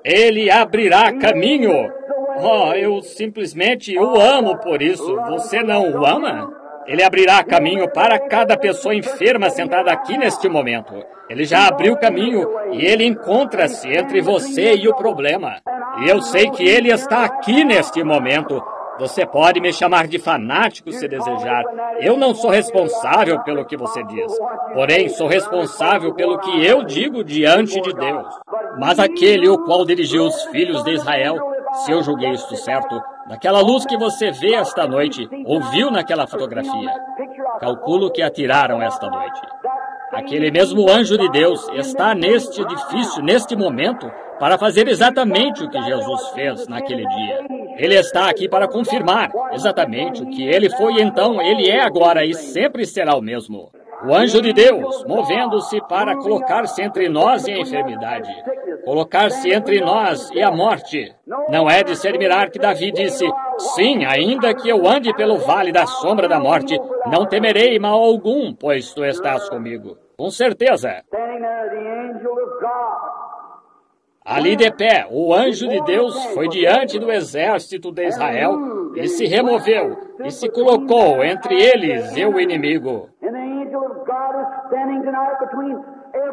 A: Ele abrirá caminho. Oh, eu simplesmente o amo por isso. Você não o ama? Ele abrirá caminho para cada pessoa enferma sentada aqui neste momento. Ele já abriu caminho e ele encontra-se entre você e o problema. E eu sei que ele está aqui neste momento. Você pode me chamar de fanático se desejar. Eu não sou responsável pelo que você diz. Porém, sou responsável pelo que eu digo diante de Deus. Mas aquele o qual dirigiu os filhos de Israel, se eu julguei isto certo, daquela luz que você vê esta noite, ouviu naquela fotografia, calculo que atiraram esta noite. Aquele mesmo anjo de Deus está neste edifício, neste momento, para fazer exatamente o que Jesus fez naquele dia. Ele está aqui para confirmar exatamente o que ele foi então, ele é agora e sempre será o mesmo. O anjo de Deus, movendo-se para colocar-se entre nós e a enfermidade, colocar-se entre nós e a morte. Não é de se admirar que Davi disse, sim, ainda que eu ande pelo vale da sombra da morte, não temerei mal algum, pois tu estás comigo. Com certeza. Ali de pé, o anjo de Deus foi diante do exército de Israel e se removeu e se colocou entre eles e o inimigo.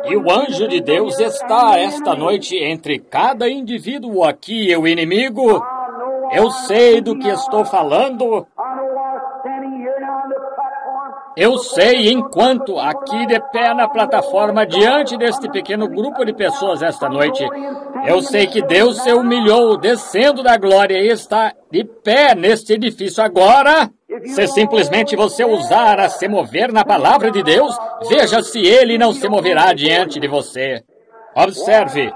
A: E o anjo de Deus está esta noite entre cada indivíduo aqui e o inimigo. Eu sei do que estou falando. Eu sei, enquanto aqui de pé na plataforma, diante deste pequeno grupo de pessoas esta noite, eu sei que Deus se humilhou, descendo da glória e está de pé neste edifício agora. Se simplesmente você ousar a se mover na palavra de Deus, veja se ele não se moverá diante de você. Observe,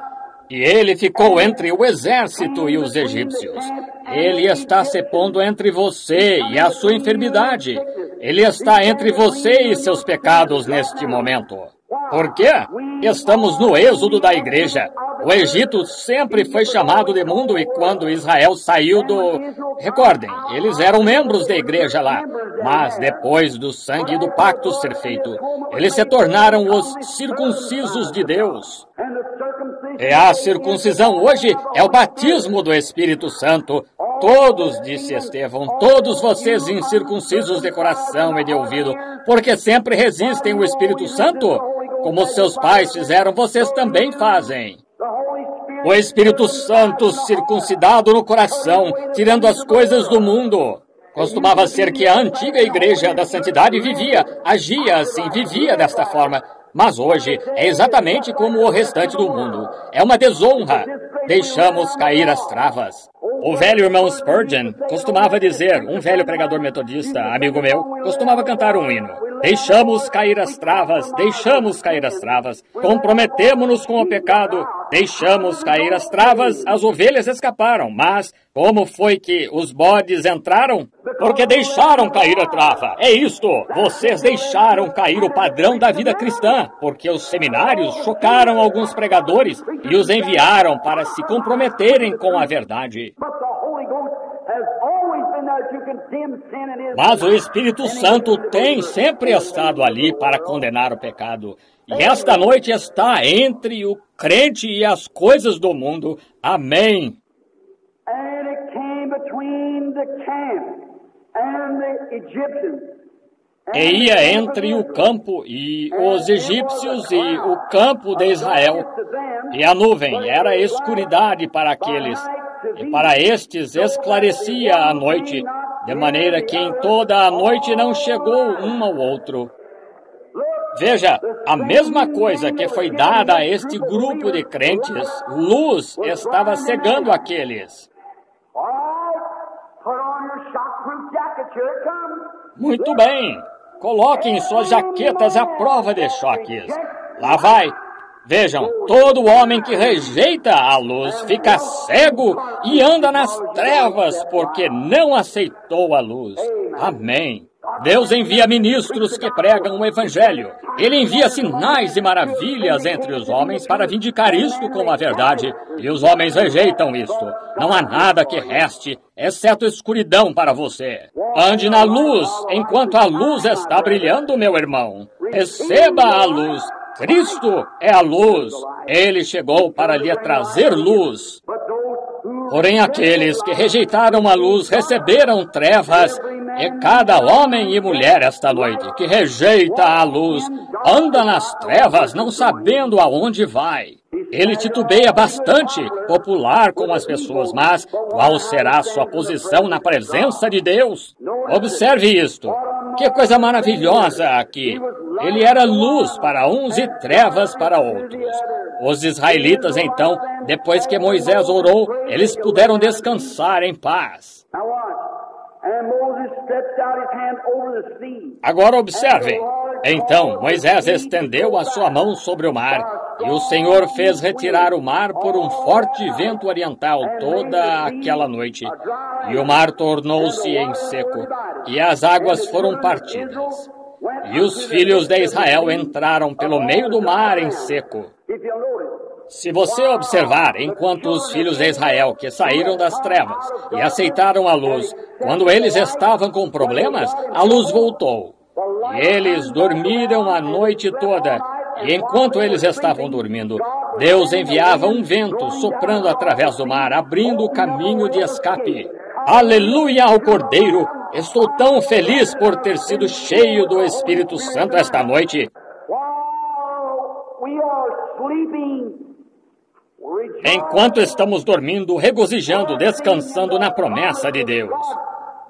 A: E ele ficou entre o exército e os egípcios. Ele está se pondo entre você e a sua enfermidade. Ele está entre você e seus pecados neste momento. Por quê? Estamos no êxodo da igreja. O Egito sempre foi chamado de mundo e quando Israel saiu do... Recordem, eles eram membros da igreja lá. Mas depois do sangue do pacto ser feito, eles se tornaram os circuncisos de Deus. E a circuncisão hoje é o batismo do Espírito Santo. Todos, disse Estevão, todos vocês incircuncisos de coração e de ouvido, porque sempre resistem ao Espírito Santo? Como seus pais fizeram, vocês também fazem. O Espírito Santo circuncidado no coração, tirando as coisas do mundo. Costumava ser que a antiga igreja da santidade agia assim, vivia desta forma. Mas hoje é exatamente como o restante do mundo. É uma desonra. Deixamos cair as travas. O velho irmão Spurgeon costumava dizer, um velho pregador metodista, amigo meu, costumava cantar um hino. Deixamos cair as travas, deixamos cair as travas, comprometemo-nos com o pecado, deixamos cair as travas, as ovelhas escaparam, mas como foi que os bodes entraram? Porque deixaram cair a trava. É isto, vocês deixaram cair o padrão da vida cristã, porque os seminários chocaram alguns pregadores e os enviaram para se comprometerem com a verdade. Mas o Espírito Santo tem sempre estado ali para condenar o pecado. E esta noite está entre o crente e as coisas do mundo. Amém. E ia entre o campo e os egípcios e o campo de Israel. E a nuvem era escuridade para aqueles. E para estes esclarecia a noite, de maneira que em toda a noite não chegou um ao outro. Veja, a mesma coisa que foi dada a este grupo de crentes, luz estava cegando aqueles. Muito bem, coloquem suas jaquetas à prova de choques. Lá vai. Vejam, todo homem que rejeita a luz fica cego e anda nas trevas porque não aceitou a luz. Amém. Deus envia ministros que pregam o Evangelho. Ele envia sinais e maravilhas entre os homens para vindicar isto como a verdade. E os homens rejeitam isto. Não há nada que reste, exceto escuridão para você. Ande na luz, enquanto a luz está brilhando, meu irmão. Receba a luz. Cristo é a luz. Ele chegou para lhe trazer luz. Porém, aqueles que rejeitaram a luz receberam trevas. E cada homem e mulher esta noite que rejeita a luz anda nas trevas, não sabendo aonde vai. Ele titubeia bastante, popular com as pessoas, mas qual será a sua posição na presença de Deus? Observe isto. Que coisa maravilhosa aqui. Ele era luz para uns e trevas para outros. Os israelitas, então, depois que Moisés orou, eles puderam descansar em paz. Agora observem. Então Moisés estendeu a sua mão sobre o mar, e o Senhor fez retirar o mar por um forte vento oriental toda aquela noite. E o mar tornou-se em seco, e as águas foram partidas. E os filhos de Israel entraram pelo meio do mar em seco. Se você observar, enquanto os filhos de Israel que saíram das trevas e aceitaram a luz, quando eles estavam com problemas, a luz voltou. E eles dormiram a noite toda. E enquanto eles estavam dormindo, Deus enviava um vento soprando através do mar, abrindo o caminho de escape. Aleluia ao Cordeiro! Estou tão feliz por ter sido cheio do Espírito Santo esta noite. Enquanto estamos dormindo, regozijando, descansando na promessa de Deus.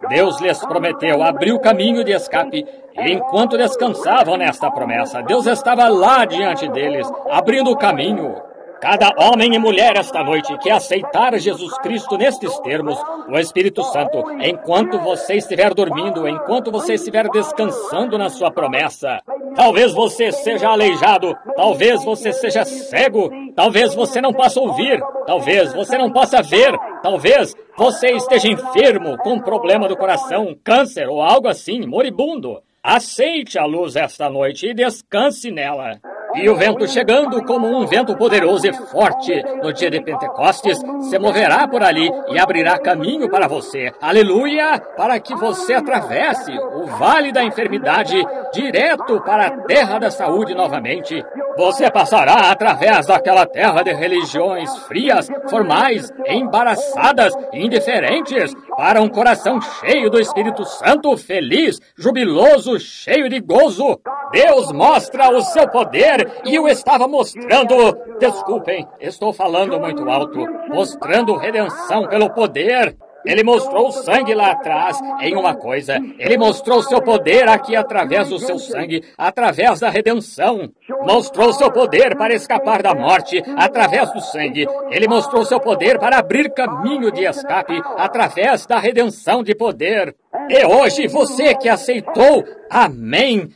A: Deus lhes prometeu abrir o caminho de escape, e enquanto descansavam nesta promessa, Deus estava lá diante deles, abrindo o caminho. Cada homem e mulher esta noite que aceitar Jesus Cristo nestes termos, o Espírito Santo, enquanto você estiver dormindo, enquanto você estiver descansando na sua promessa, talvez você seja aleijado, talvez você seja cego, Talvez você não possa ouvir, talvez você não possa ver, talvez você esteja enfermo com um problema do coração, câncer ou algo assim, moribundo. Aceite a luz esta noite e descanse nela. E o vento chegando como um vento poderoso e forte no dia de Pentecostes, se moverá por ali e abrirá caminho para você. Aleluia! Para que você atravesse o vale da enfermidade direto para a terra da saúde novamente. Você passará através daquela terra de religiões frias, formais, embaraçadas, indiferentes, para um coração cheio do Espírito Santo, feliz, jubiloso, cheio de gozo. Deus mostra o seu poder e o estava mostrando. Desculpem, estou falando muito alto. Mostrando redenção pelo poder. Ele mostrou o sangue lá atrás em uma coisa. Ele mostrou seu poder aqui através do seu sangue, através da redenção. Mostrou seu poder para escapar da morte através do sangue. Ele mostrou seu poder para abrir caminho de escape através da redenção de poder. E hoje você que aceitou, amém,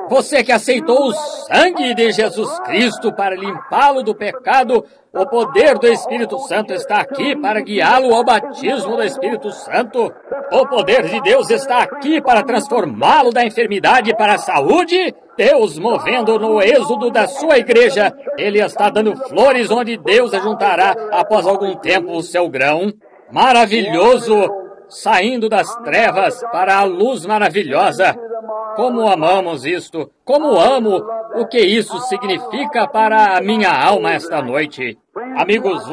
A: você que aceitou o sangue de Jesus Cristo para limpá-lo do pecado, o poder do Espírito Santo está aqui para guiá-lo ao batismo do Espírito Santo. O poder de Deus está aqui para transformá-lo da enfermidade para a saúde. Deus movendo no êxodo da sua igreja. Ele está dando flores onde Deus ajuntará após algum tempo o seu grão. Maravilhoso, saindo das trevas para a luz maravilhosa. Como amamos isto! Como amo o que isso significa para a minha alma esta noite. Amigos,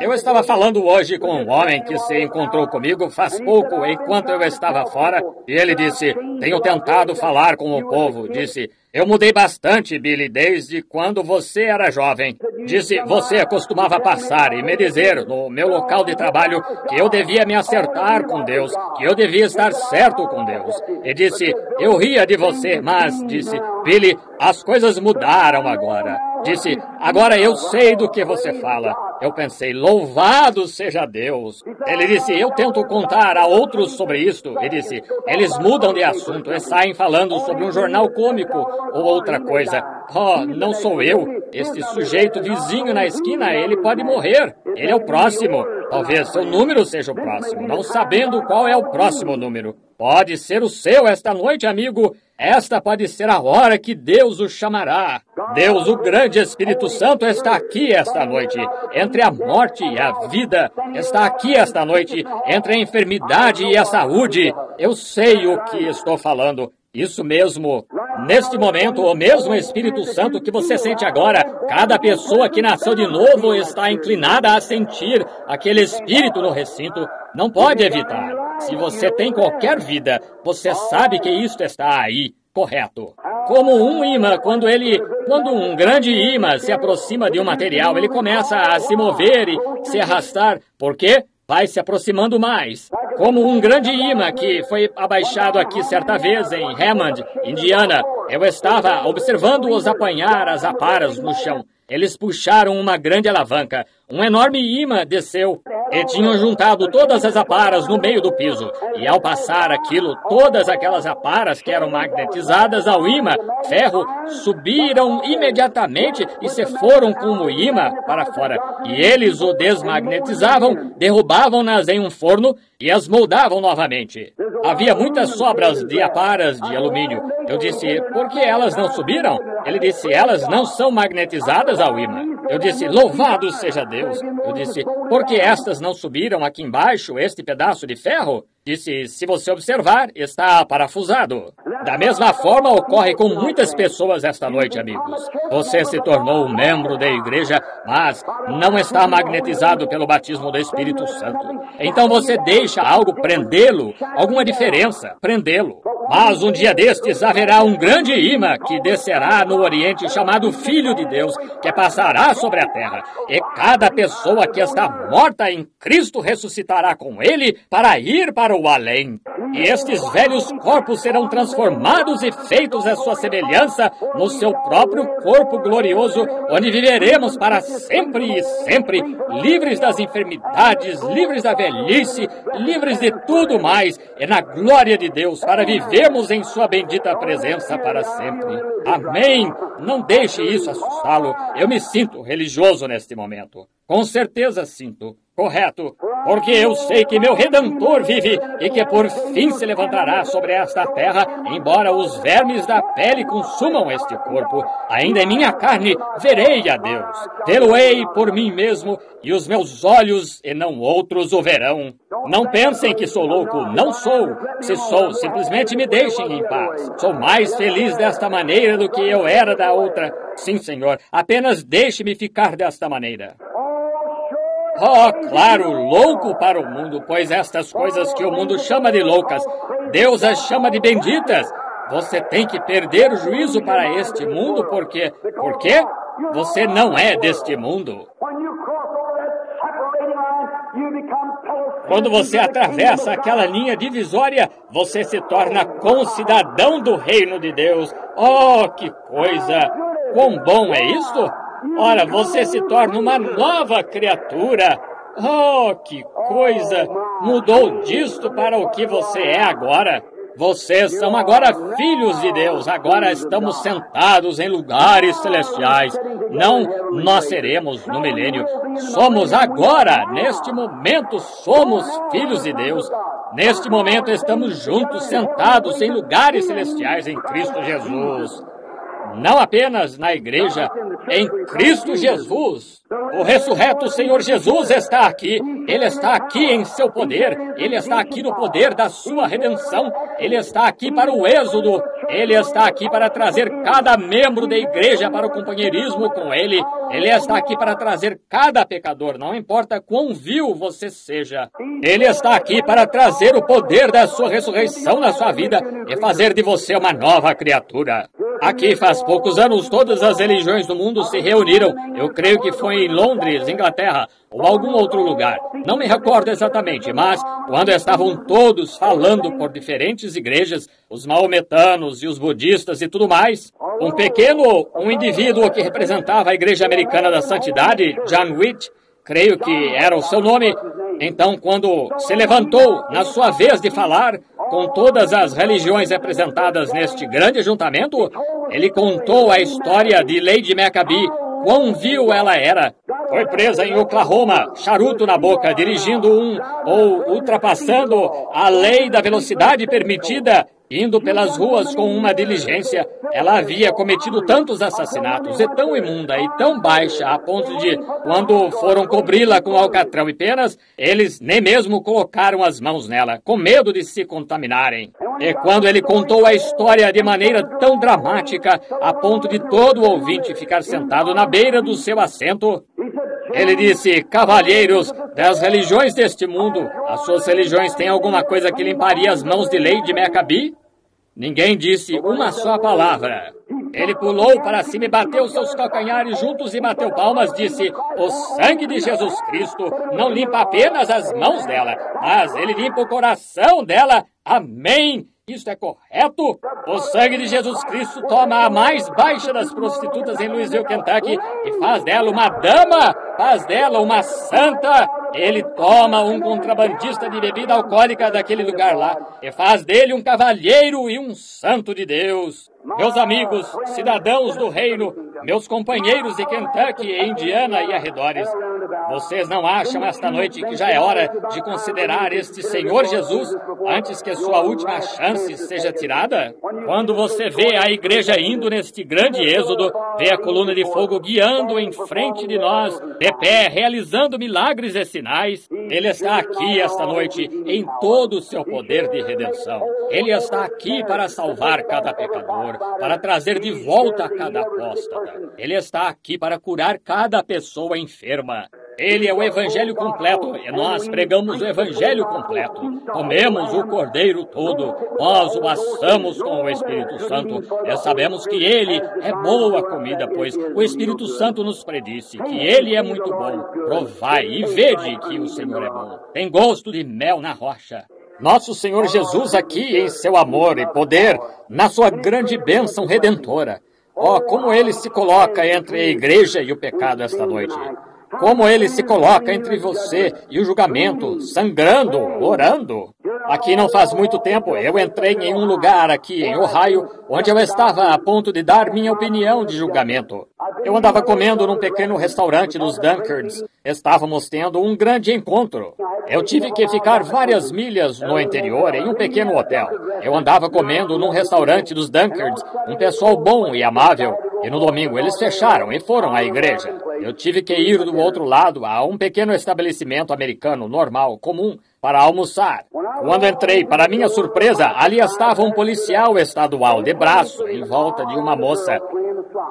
A: eu estava falando hoje com um homem que se encontrou comigo faz pouco, enquanto eu estava fora, e ele disse, tenho tentado falar com o povo, disse, eu mudei bastante, Billy, desde quando você era jovem. Disse, você costumava passar e me dizer, no meu local de trabalho, que eu devia me acertar com Deus, que eu devia estar certo com Deus. E disse, eu ria de você, mas, disse, Billy, as coisas mudaram agora. Disse, agora eu sei do que você fala. Eu pensei, louvado seja Deus. Ele disse, eu tento contar a outros sobre isto. Ele disse, eles mudam de assunto e saem falando sobre um jornal cômico ou outra coisa. Oh, não sou eu. Este sujeito vizinho na esquina, ele pode morrer. Ele é o próximo. Talvez seu número seja o próximo, não sabendo qual é o próximo número. Pode ser o seu esta noite, amigo. Esta pode ser a hora que Deus o chamará. Deus, o grande Espírito Santo, está aqui esta noite. Entre a morte e a vida, está aqui esta noite. Entre a enfermidade e a saúde. Eu sei o que estou falando. Isso mesmo. Neste momento, o mesmo Espírito Santo que você sente agora, cada pessoa que nasceu de novo está inclinada a sentir aquele Espírito no recinto. Não pode evitar. Se você tem qualquer vida, você sabe que isto está aí, correto. Como um imã, quando um grande imã se aproxima de um material, ele começa a se mover e se arrastar. Por quê? Vai se aproximando mais. Como um grande imã que foi abaixado aqui certa vez em Hammond, Indiana. Eu estava observando-os apanhar as aparas no chão. Eles puxaram uma grande alavanca. Um enorme imã desceu e tinham juntado todas as aparas no meio do piso. E ao passar aquilo, todas aquelas aparas que eram magnetizadas ao imã, ferro, subiram imediatamente e se foram com o imã para fora. E eles o desmagnetizavam, derrubavam-nas em um forno e as moldavam novamente. Havia muitas sobras de aparas de alumínio. Eu disse, por que elas não subiram? Ele disse, elas não são magnetizadas ao imã. Eu disse, louvado seja Deus. Eu disse, por que estas não subiram aqui embaixo, este pedaço de ferro? Disse, se você observar, está parafusado. Da mesma forma ocorre com muitas pessoas esta noite, amigos. Você se tornou um membro da igreja, mas não está magnetizado pelo batismo do Espírito Santo. Então você deixa algo prendê-lo, alguma diferença, prendê-lo. Mas um dia destes haverá um grande imã que descerá no Oriente chamado Filho de Deus, que passará sobre a terra. E cada pessoa que está morta em Cristo ressuscitará com ele para ir para o além. E estes velhos corpos serão transformados e feitos à sua semelhança no seu próprio corpo glorioso, onde viveremos para sempre e sempre, livres das enfermidades, livres da velhice, livres de tudo mais, e na glória de Deus, para vivermos em sua bendita presença para sempre. Amém! Não deixe isso assustá-lo. Eu me sinto religioso neste momento. Com certeza sinto. Correto. Porque eu sei que meu Redentor vive e que por fim se levantará sobre esta terra, embora os vermes da pele consumam este corpo. Ainda em minha carne verei a Deus. Vê-lo-ei por mim mesmo e os meus olhos e não outros o verão. Não pensem que sou louco. Não sou. Se sou, simplesmente me deixem em paz. Sou mais feliz desta maneira do que eu era da outra. Sim, Senhor. Apenas deixe-me ficar desta maneira. Oh, claro, louco para o mundo, pois estas coisas que o mundo chama de loucas, Deus as chama de benditas. Você tem que perder o juízo para este mundo, porque... Por quê? Você não é deste mundo. Quando você atravessa aquela linha divisória, você se torna concidadão do reino de Deus. Oh, que coisa! Quão bom é isto? Ora, você se torna uma nova criatura. Oh, que coisa! Mudou disto para o que você é agora. Vocês são agora filhos de Deus. Agora estamos sentados em lugares celestiais. Não nós seremos no milênio. Somos agora, neste momento, somos filhos de Deus. Neste momento estamos juntos, sentados em lugares celestiais em Cristo Jesus. Não apenas na igreja, em Cristo Jesus. O ressurreto Senhor Jesus está aqui. Ele está aqui em seu poder. Ele está aqui no poder da sua redenção. Ele está aqui para o êxodo. Ele está aqui para trazer cada membro da igreja para o companheirismo com Ele. Ele está aqui para trazer cada pecador, não importa quão vil você seja. Ele está aqui para trazer o poder da sua ressurreição na sua vida e fazer de você uma nova criatura. Aqui faz poucos anos todas as religiões do mundo se reuniram. Eu creio que foi em Londres, Inglaterra, ou algum outro lugar. Não me recordo exatamente, mas quando estavam todos falando por diferentes igrejas, os maometanos e os budistas e tudo mais, um indivíduo que representava a Igreja Americana da Santidade, John Witt, creio que era o seu nome, então quando se levantou na sua vez de falar, com todas as religiões representadas neste grande ajuntamento, ele contou a história de Lady Maccabi, quão vil ela era. Foi presa em Oklahoma, charuto na boca, dirigindo ou ultrapassando a lei da velocidade permitida, indo pelas ruas com uma diligência. Ela havia cometido tantos assassinatos, e tão imunda e tão baixa, a ponto de, quando foram cobri-la com alcatrão e penas, eles nem mesmo colocaram as mãos nela, com medo de se contaminarem. E quando ele contou a história de maneira tão dramática, a ponto de todo ouvinte ficar sentado na beira do seu assento, ele disse: cavalheiros das religiões deste mundo, as suas religiões têm alguma coisa que limparia as mãos de Lady Maccabi? Ninguém disse uma só palavra. Ele pulou para cima e bateu seus calcanhares juntos e bateu palmas, disse: o sangue de Jesus Cristo não limpa apenas as mãos dela, mas ele limpa o coração dela. Amém! Isto é correto? O sangue de Jesus Cristo toma a mais baixa das prostitutas em Louisville, Kentucky, e faz dela uma dama, faz dela uma santa. Ele toma um contrabandista de bebida alcoólica daquele lugar lá e faz dele um cavalheiro e um santo de Deus. Meus amigos, cidadãos do reino, meus companheiros de Kentucky e Indiana e arredores, vocês não acham esta noite que já é hora de considerar este Senhor Jesus antes que sua última chance seja tirada? Quando você vê a igreja indo neste grande êxodo, vê a coluna de fogo guiando em frente de nós, de pé, realizando milagres e sinais, Ele está aqui esta noite em todo o seu poder de redenção. Ele está aqui para salvar cada pecador, para trazer de volta cada apóstata. Ele está aqui para curar cada pessoa enferma. Ele é o Evangelho completo, e nós pregamos o Evangelho completo. Comemos o Cordeiro todo, nós o assamos com o Espírito Santo, e sabemos que Ele é boa comida, pois o Espírito Santo nos predisse que Ele é muito bom. Provai e vede que o Senhor é bom. Tem gosto de mel na rocha. Nosso Senhor Jesus aqui em seu amor e poder, na sua grande bênção redentora. Oh, como Ele se coloca entre a igreja e o pecado esta noite. Como ele se coloca entre você e o julgamento, sangrando, orando. Aqui não faz muito tempo, eu entrei em um lugar aqui em Ohio, onde eu estava a ponto de dar minha opinião de julgamento. Eu andava comendo num pequeno restaurante dos Dunkards. Estávamos tendo um grande encontro. Eu tive que ficar várias milhas no interior, em um pequeno hotel. Eu andava comendo num restaurante dos Dunkards, um pessoal bom e amável. E no domingo eles fecharam e foram à igreja. Eu tive que ir do outro lado a um pequeno estabelecimento americano normal, comum, para almoçar. Quando entrei, para minha surpresa, ali estava um policial estadual de braço em volta de uma moça,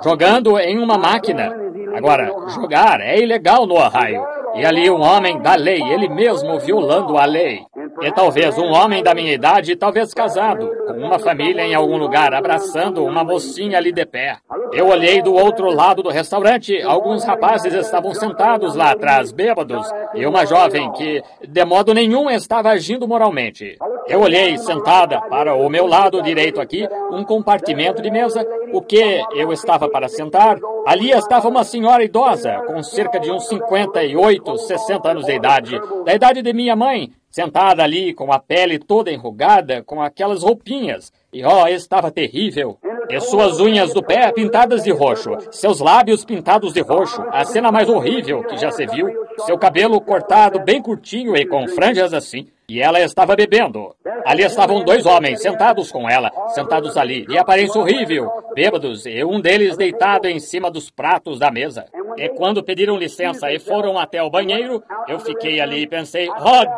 A: jogando em uma máquina. Agora, jogar é ilegal no Ohio. E ali um homem da lei, ele mesmo violando a lei. E talvez um homem da minha idade, talvez casado, com uma família em algum lugar, abraçando uma mocinha ali de pé. Eu olhei do outro lado do restaurante, alguns rapazes estavam sentados lá atrás, bêbados, e uma jovem que, de modo nenhum, estava agindo moralmente. Eu olhei sentada para o meu lado direito aqui, um compartimento de mesa, o que eu estava para sentar. Ali estava uma senhora idosa, com cerca de uns 58, 60 anos de idade, da idade de minha mãe, sentada ali com a pele toda enrugada, com aquelas roupinhas. E estava terrível. E suas unhas do pé pintadas de roxo, seus lábios pintados de roxo, a cena mais horrível que já se viu. Seu cabelo cortado bem curtinho e com franjas assim. E ela estava bebendo. Ali estavam dois homens sentados com ela, sentados ali, de aparência horrível, bêbados, e um deles deitado em cima dos pratos da mesa. E quando pediram licença e foram até o banheiro, eu fiquei ali e pensei,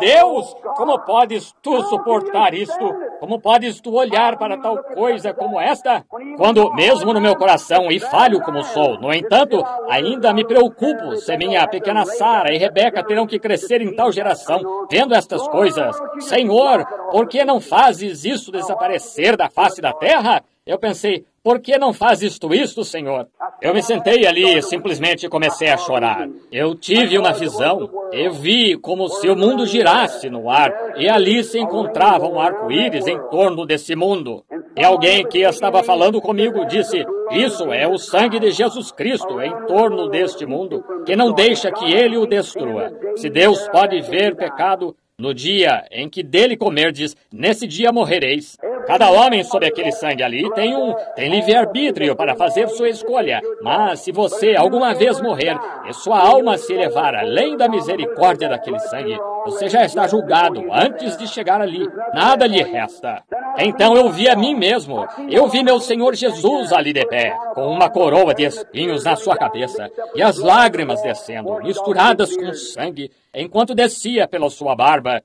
A: Deus, como podes tu suportar isto? Como podes tu olhar para tal coisa como esta? Quando, mesmo no meu coração, e falho como sou, no entanto, ainda me preocupo se minha pequena Sara e Rebeca terão que crescer em tal geração, vendo estas coisas. Senhor, por que não fazes isso desaparecer da face da terra? Eu pensei, por que não faz isto, Senhor? Eu me sentei ali e simplesmente comecei a chorar. Eu tive uma visão. Eu vi como se o mundo girasse no ar e ali se encontrava um arco-íris em torno desse mundo. E alguém que estava falando comigo disse, isso é o sangue de Jesus Cristo em torno deste mundo, que não deixa que ele o destrua. Se Deus pode ver pecado, no dia em que dele comerdes, nesse dia morrereis. Cada homem sob aquele sangue ali tem livre-arbítrio para fazer sua escolha. Mas se você alguma vez morrer e sua alma se elevar além da misericórdia daquele sangue, você já está julgado antes de chegar ali. Nada lhe resta. Então eu vi a mim mesmo. Eu vi meu Senhor Jesus ali de pé, com uma coroa de espinhos na sua cabeça, e as lágrimas descendo, misturadas com sangue, enquanto descia pela sua barba.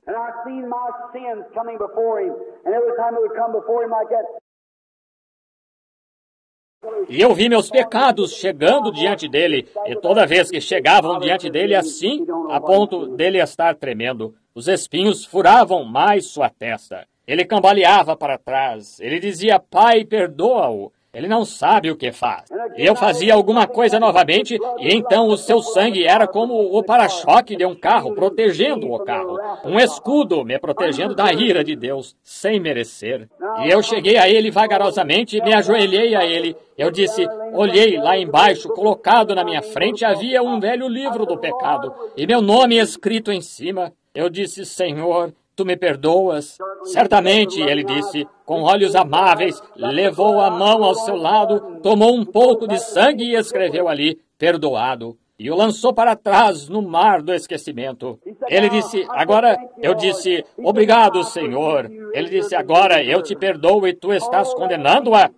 A: E eu vi meus pecados chegando diante dele, e toda vez que chegavam diante dele assim, a ponto dele estar tremendo, os espinhos furavam mais sua testa. Ele cambaleava para trás, ele dizia, Pai, perdoa-o. Ele não sabe o que faz. Eu fazia alguma coisa novamente, e então o seu sangue era como o para-choque de um carro, protegendo o carro. Um escudo me protegendo da ira de Deus, sem merecer. E eu cheguei a ele vagarosamente, me ajoelhei a ele. Eu disse, olhei lá embaixo, colocado na minha frente, havia um velho livro do pecado, e meu nome escrito em cima. Eu disse, Senhor, tu me perdoas? Certamente, ele disse, com olhos amáveis, levou a mão ao seu lado, tomou um pouco de sangue e escreveu ali, perdoado, e o lançou para trás no mar do esquecimento. Ele disse, agora, eu disse, obrigado, Senhor. Ele disse, agora eu te perdoo e tu estás condenando-a?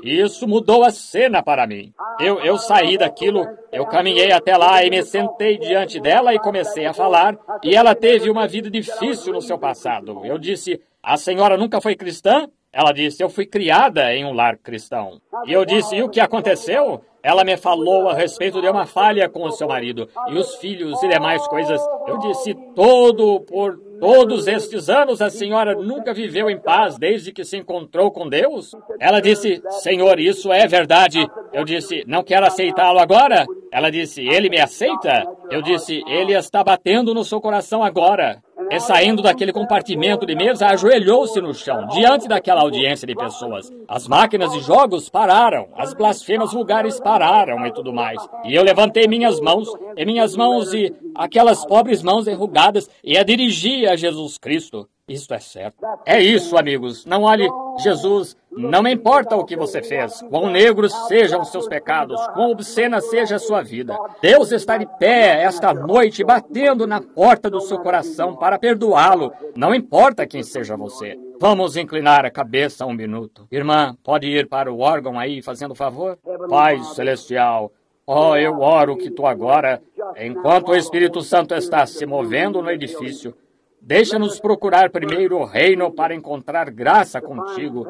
A: Isso mudou a cena para mim. Eu saí daquilo, eu caminhei até lá e me sentei diante dela e comecei a falar, e ela teve uma vida difícil no seu passado. Eu disse, a senhora nunca foi cristã? Ela disse, eu fui criada em um lar cristão. E eu disse, e o que aconteceu? Ela me falou a respeito de uma falha com o seu marido, e os filhos e demais coisas. Eu disse, por todos estes anos a senhora nunca viveu em paz desde que se encontrou com Deus? Ela disse, Senhor, isso é verdade. Eu disse, não quero aceitá-lo agora? Ela disse, ele me aceita? Eu disse, ele está batendo no seu coração agora. e saindo daquele compartimento de mesa, ajoelhou-se no chão, diante daquela audiência de pessoas. As máquinas de jogos pararam, as blasfemas vulgares pararam e tudo mais. E eu levantei minhas mãos e aquelas pobres mãos enrugadas, e a dirigi a Jesus Cristo. Isto é certo. É isso, amigos. Não olhe, Jesus, não me importa o que você fez, quão negros sejam os seus pecados, quão obscena seja a sua vida. Deus está de pé esta noite, batendo na porta do seu coração para perdoá-lo. Não importa quem seja você. Vamos inclinar a cabeça um minuto. Irmã, pode ir para o órgão aí, fazendo favor? Pai Celestial, eu oro que tu agora, enquanto o Espírito Santo está se movendo no edifício, deixa-nos procurar primeiro o reino para encontrar graça contigo.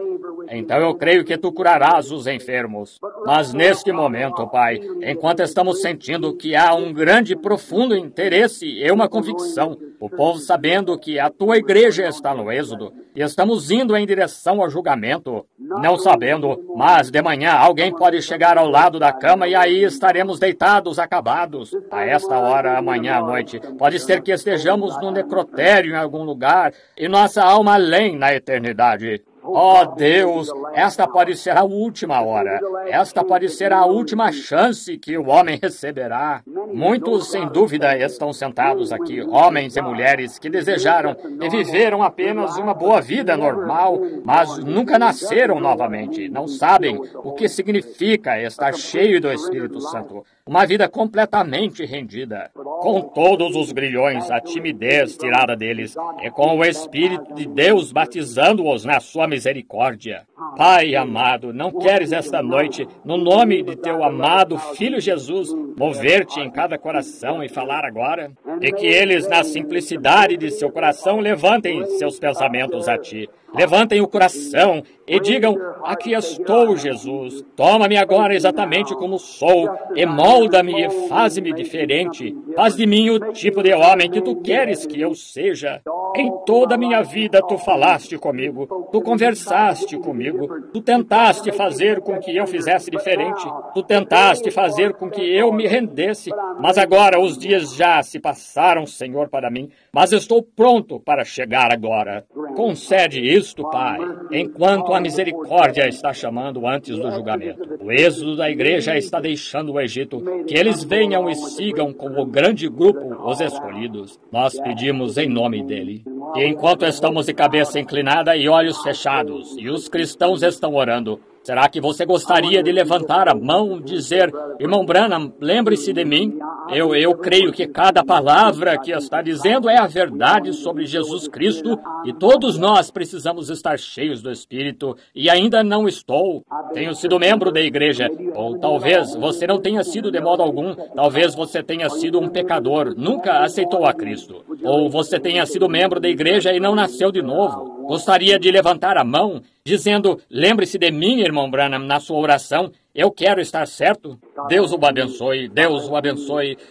A: Então eu creio que tu curarás os enfermos. Mas neste momento, Pai, enquanto estamos sentindo que há um grande e profundo interesse e uma convicção, o povo sabendo que a tua igreja está no êxodo, e estamos indo em direção ao julgamento, não sabendo, mas de manhã alguém pode chegar ao lado da cama e aí estaremos deitados, acabados. A esta hora, amanhã à noite, pode ser que estejamos no necrotério em algum lugar e nossa alma além na eternidade. Oh Deus, esta pode ser a última hora. Esta pode ser a última chance que o homem receberá. Muitos, sem dúvida, estão sentados aqui, homens e mulheres que desejaram e viveram apenas uma boa vida normal, mas nunca nasceram novamente. Não sabem o que significa estar cheio do Espírito Santo. Uma vida completamente rendida, com todos os grilhões, a timidez tirada deles, e com o Espírito de Deus batizando-os na sua misericórdia. Pai amado, não queres esta noite, no nome de teu amado Filho Jesus, mover-te em cada coração e falar agora? E que eles, na simplicidade de seu coração, levantem seus pensamentos a ti. Levantem o coração e digam, aqui estou, Jesus. Toma-me agora exatamente como sou e molda-me e faz-me diferente. Faz de mim o tipo de homem que tu queres que eu seja. Em toda a minha vida tu falaste comigo, tu conversaste comigo, tu tentaste fazer com que eu fizesse diferente, tu tentaste fazer com que eu me rendesse, mas agora os dias já se passaram, Senhor, para mim, mas estou pronto para chegar agora. Concede isto, Pai, enquanto a misericórdia está chamando antes do julgamento. O êxodo da igreja está deixando o Egito, que eles venham e sigam como o grande grupo os escolhidos. Nós pedimos em nome dele. E enquanto estamos de cabeça inclinada e olhos fechados, e os cristãos estão orando, será que você gostaria de levantar a mão e dizer, irmão Branham, lembre-se de mim? Eu creio que cada palavra que está dizendo é a verdade sobre Jesus Cristo e todos nós precisamos estar cheios do Espírito e ainda não estou. Tenho sido membro da igreja, ou talvez você não tenha sido de modo algum, talvez você tenha sido um pecador, nunca aceitou a Cristo, ou você tenha sido membro da igreja e não nasceu de novo. Gostaria de levantar a mão, dizendo, lembre-se de mim, irmão Branham, na sua oração, eu quero estar certo. Deus o abençoe,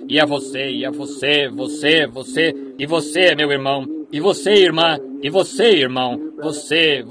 A: e a você, e a você, e você, meu irmão, e você, irmã, e você, irmão, você,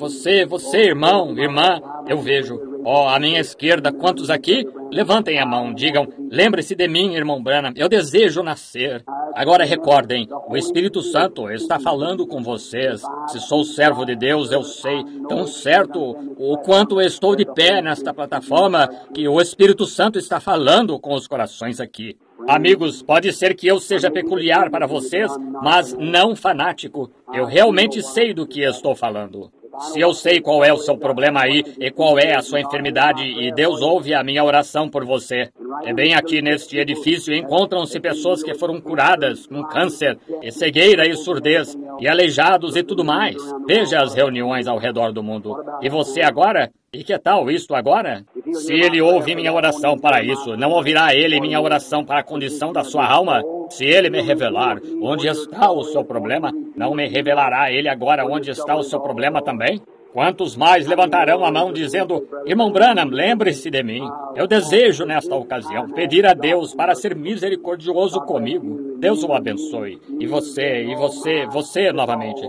A: irmão, irmã, eu vejo. À minha esquerda, quantos aqui? Levantem a mão, digam, lembre-se de mim, irmão Branham, eu desejo nascer. Agora recordem, o Espírito Santo está falando com vocês. Se sou servo de Deus, eu sei tão certo o quanto estou de pé nesta plataforma que o Espírito Santo está falando com os corações aqui. Amigos, pode ser que eu seja peculiar para vocês, mas não fanático. Eu realmente sei do que estou falando. Se eu sei qual é o seu problema aí e qual é a sua enfermidade e Deus ouve a minha oração por você. É bem aqui neste edifício encontram-se pessoas que foram curadas com câncer, e cegueira e surdez, e aleijados e tudo mais. Veja as reuniões ao redor do mundo. E você agora? E que tal isto agora? Se ele ouve minha oração para isso, não ouvirá ele minha oração para a condição da sua alma? Se ele me revelar onde está o seu problema, não me revelará ele agora onde está o seu problema também? Quantos mais levantarão a mão dizendo, irmão Branham, lembre-se de mim. Eu desejo nesta ocasião pedir a Deus para ser misericordioso comigo. Deus o abençoe. E você novamente.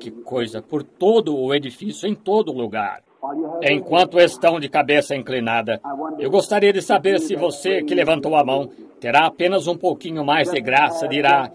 A: Que coisa, por todo o edifício, em todo lugar. Enquanto estão de cabeça inclinada, eu gostaria de saber se você que levantou a mão terá apenas um pouquinho mais de graça, dirá: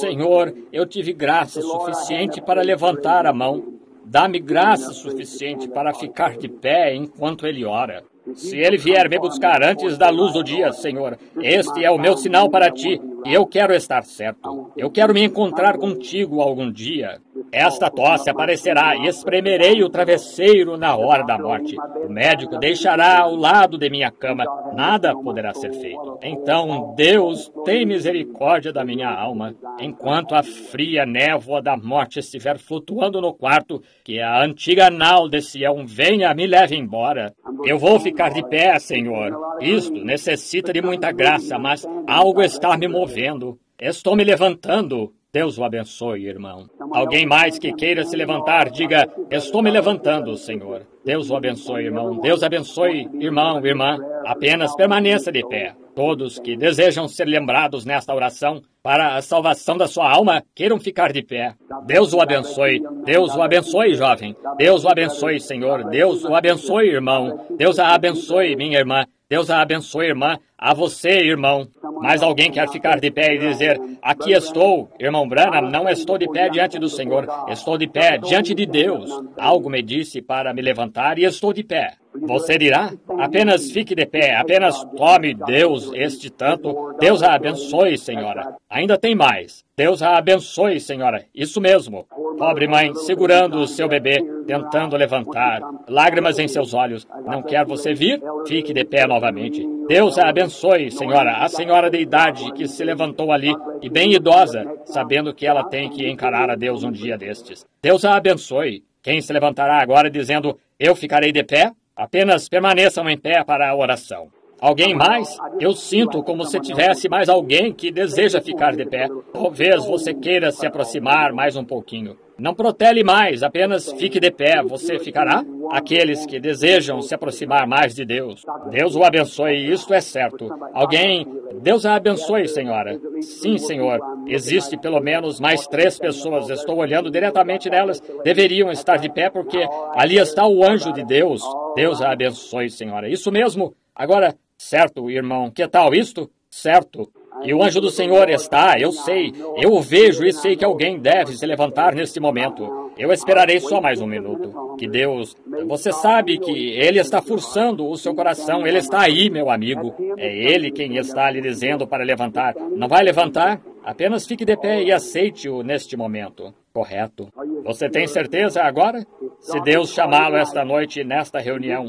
A: Senhor, eu tive graça suficiente para levantar a mão. Dá-me graça suficiente para ficar de pé enquanto ele ora. Se ele vier me buscar antes da luz do dia, Senhor, este é o meu sinal para ti, e eu quero estar certo. Eu quero me encontrar contigo algum dia. Esta tosse aparecerá e espremerei o travesseiro na hora da morte. O médico deixará ao lado de minha cama. Nada poderá ser feito. Então, Deus, tem misericórdia da minha alma. Enquanto a fria névoa da morte estiver flutuando no quarto, que a antiga nau de Sião venha me leve embora. Eu vou ficar de pé, Senhor. Isto necessita de muita graça, mas algo está me movendo. Estou me levantando. Deus o abençoe, irmão. Alguém mais que queira se levantar, diga: estou me levantando, Senhor. Deus o abençoe, irmão. Deus abençoe, irmão, irmã. Apenas permaneça de pé. Todos que desejam ser lembrados nesta oração para a salvação da sua alma, queiram ficar de pé. Deus o abençoe. Deus o abençoe, jovem. Deus o abençoe, Senhor. Deus o abençoe, irmão. Deus a abençoe, minha irmã. Deus a abençoe, irmã. A você, irmão. Mas alguém quer ficar de pé e dizer: aqui estou, irmão Branham, não estou de pé diante do Senhor, estou de pé diante de Deus. Algo me disse para me levantar e estou de pé. Você dirá: apenas fique de pé, apenas tome Deus este tanto. Deus a abençoe, senhora. Ainda tem mais. Deus a abençoe, senhora. Isso mesmo. Pobre mãe, segurando o seu bebê, tentando levantar, lágrimas em seus olhos. Não quer você vir? Fique de pé novamente. Deus a abençoe, senhora. A senhora de idade que se levantou ali, e bem idosa, sabendo que ela tem que encarar a Deus um dia destes. Deus a abençoe. Quem se levantará agora dizendo: eu ficarei de pé? Apenas permaneçam em pé para a oração. Alguém mais? Eu sinto como se tivesse mais alguém que deseja ficar de pé. Talvez você queira se aproximar mais um pouquinho. Não protele mais, apenas fique de pé. Você ficará? Aqueles que desejam se aproximar mais de Deus. Deus o abençoe, isto é certo. Alguém? Deus a abençoe, senhora. Sim, senhor. Existe pelo menos mais 3 pessoas. Estou olhando diretamente nelas. Deveriam estar de pé porque ali está o anjo de Deus. Deus a abençoe, senhora. Isso mesmo. Agora, certo, irmão. Que tal isto? Certo. E o anjo do Senhor está, eu sei, eu o vejo e sei que alguém deve se levantar neste momento. Eu esperarei só mais um minuto. Que Deus, você sabe que Ele está forçando o seu coração, Ele está aí, meu amigo. É Ele quem está lhe dizendo para levantar. Não vai levantar? Apenas fique de pé e aceite-o neste momento. Correto. Você tem certeza agora? Se Deus chamá-lo esta noite nesta reunião,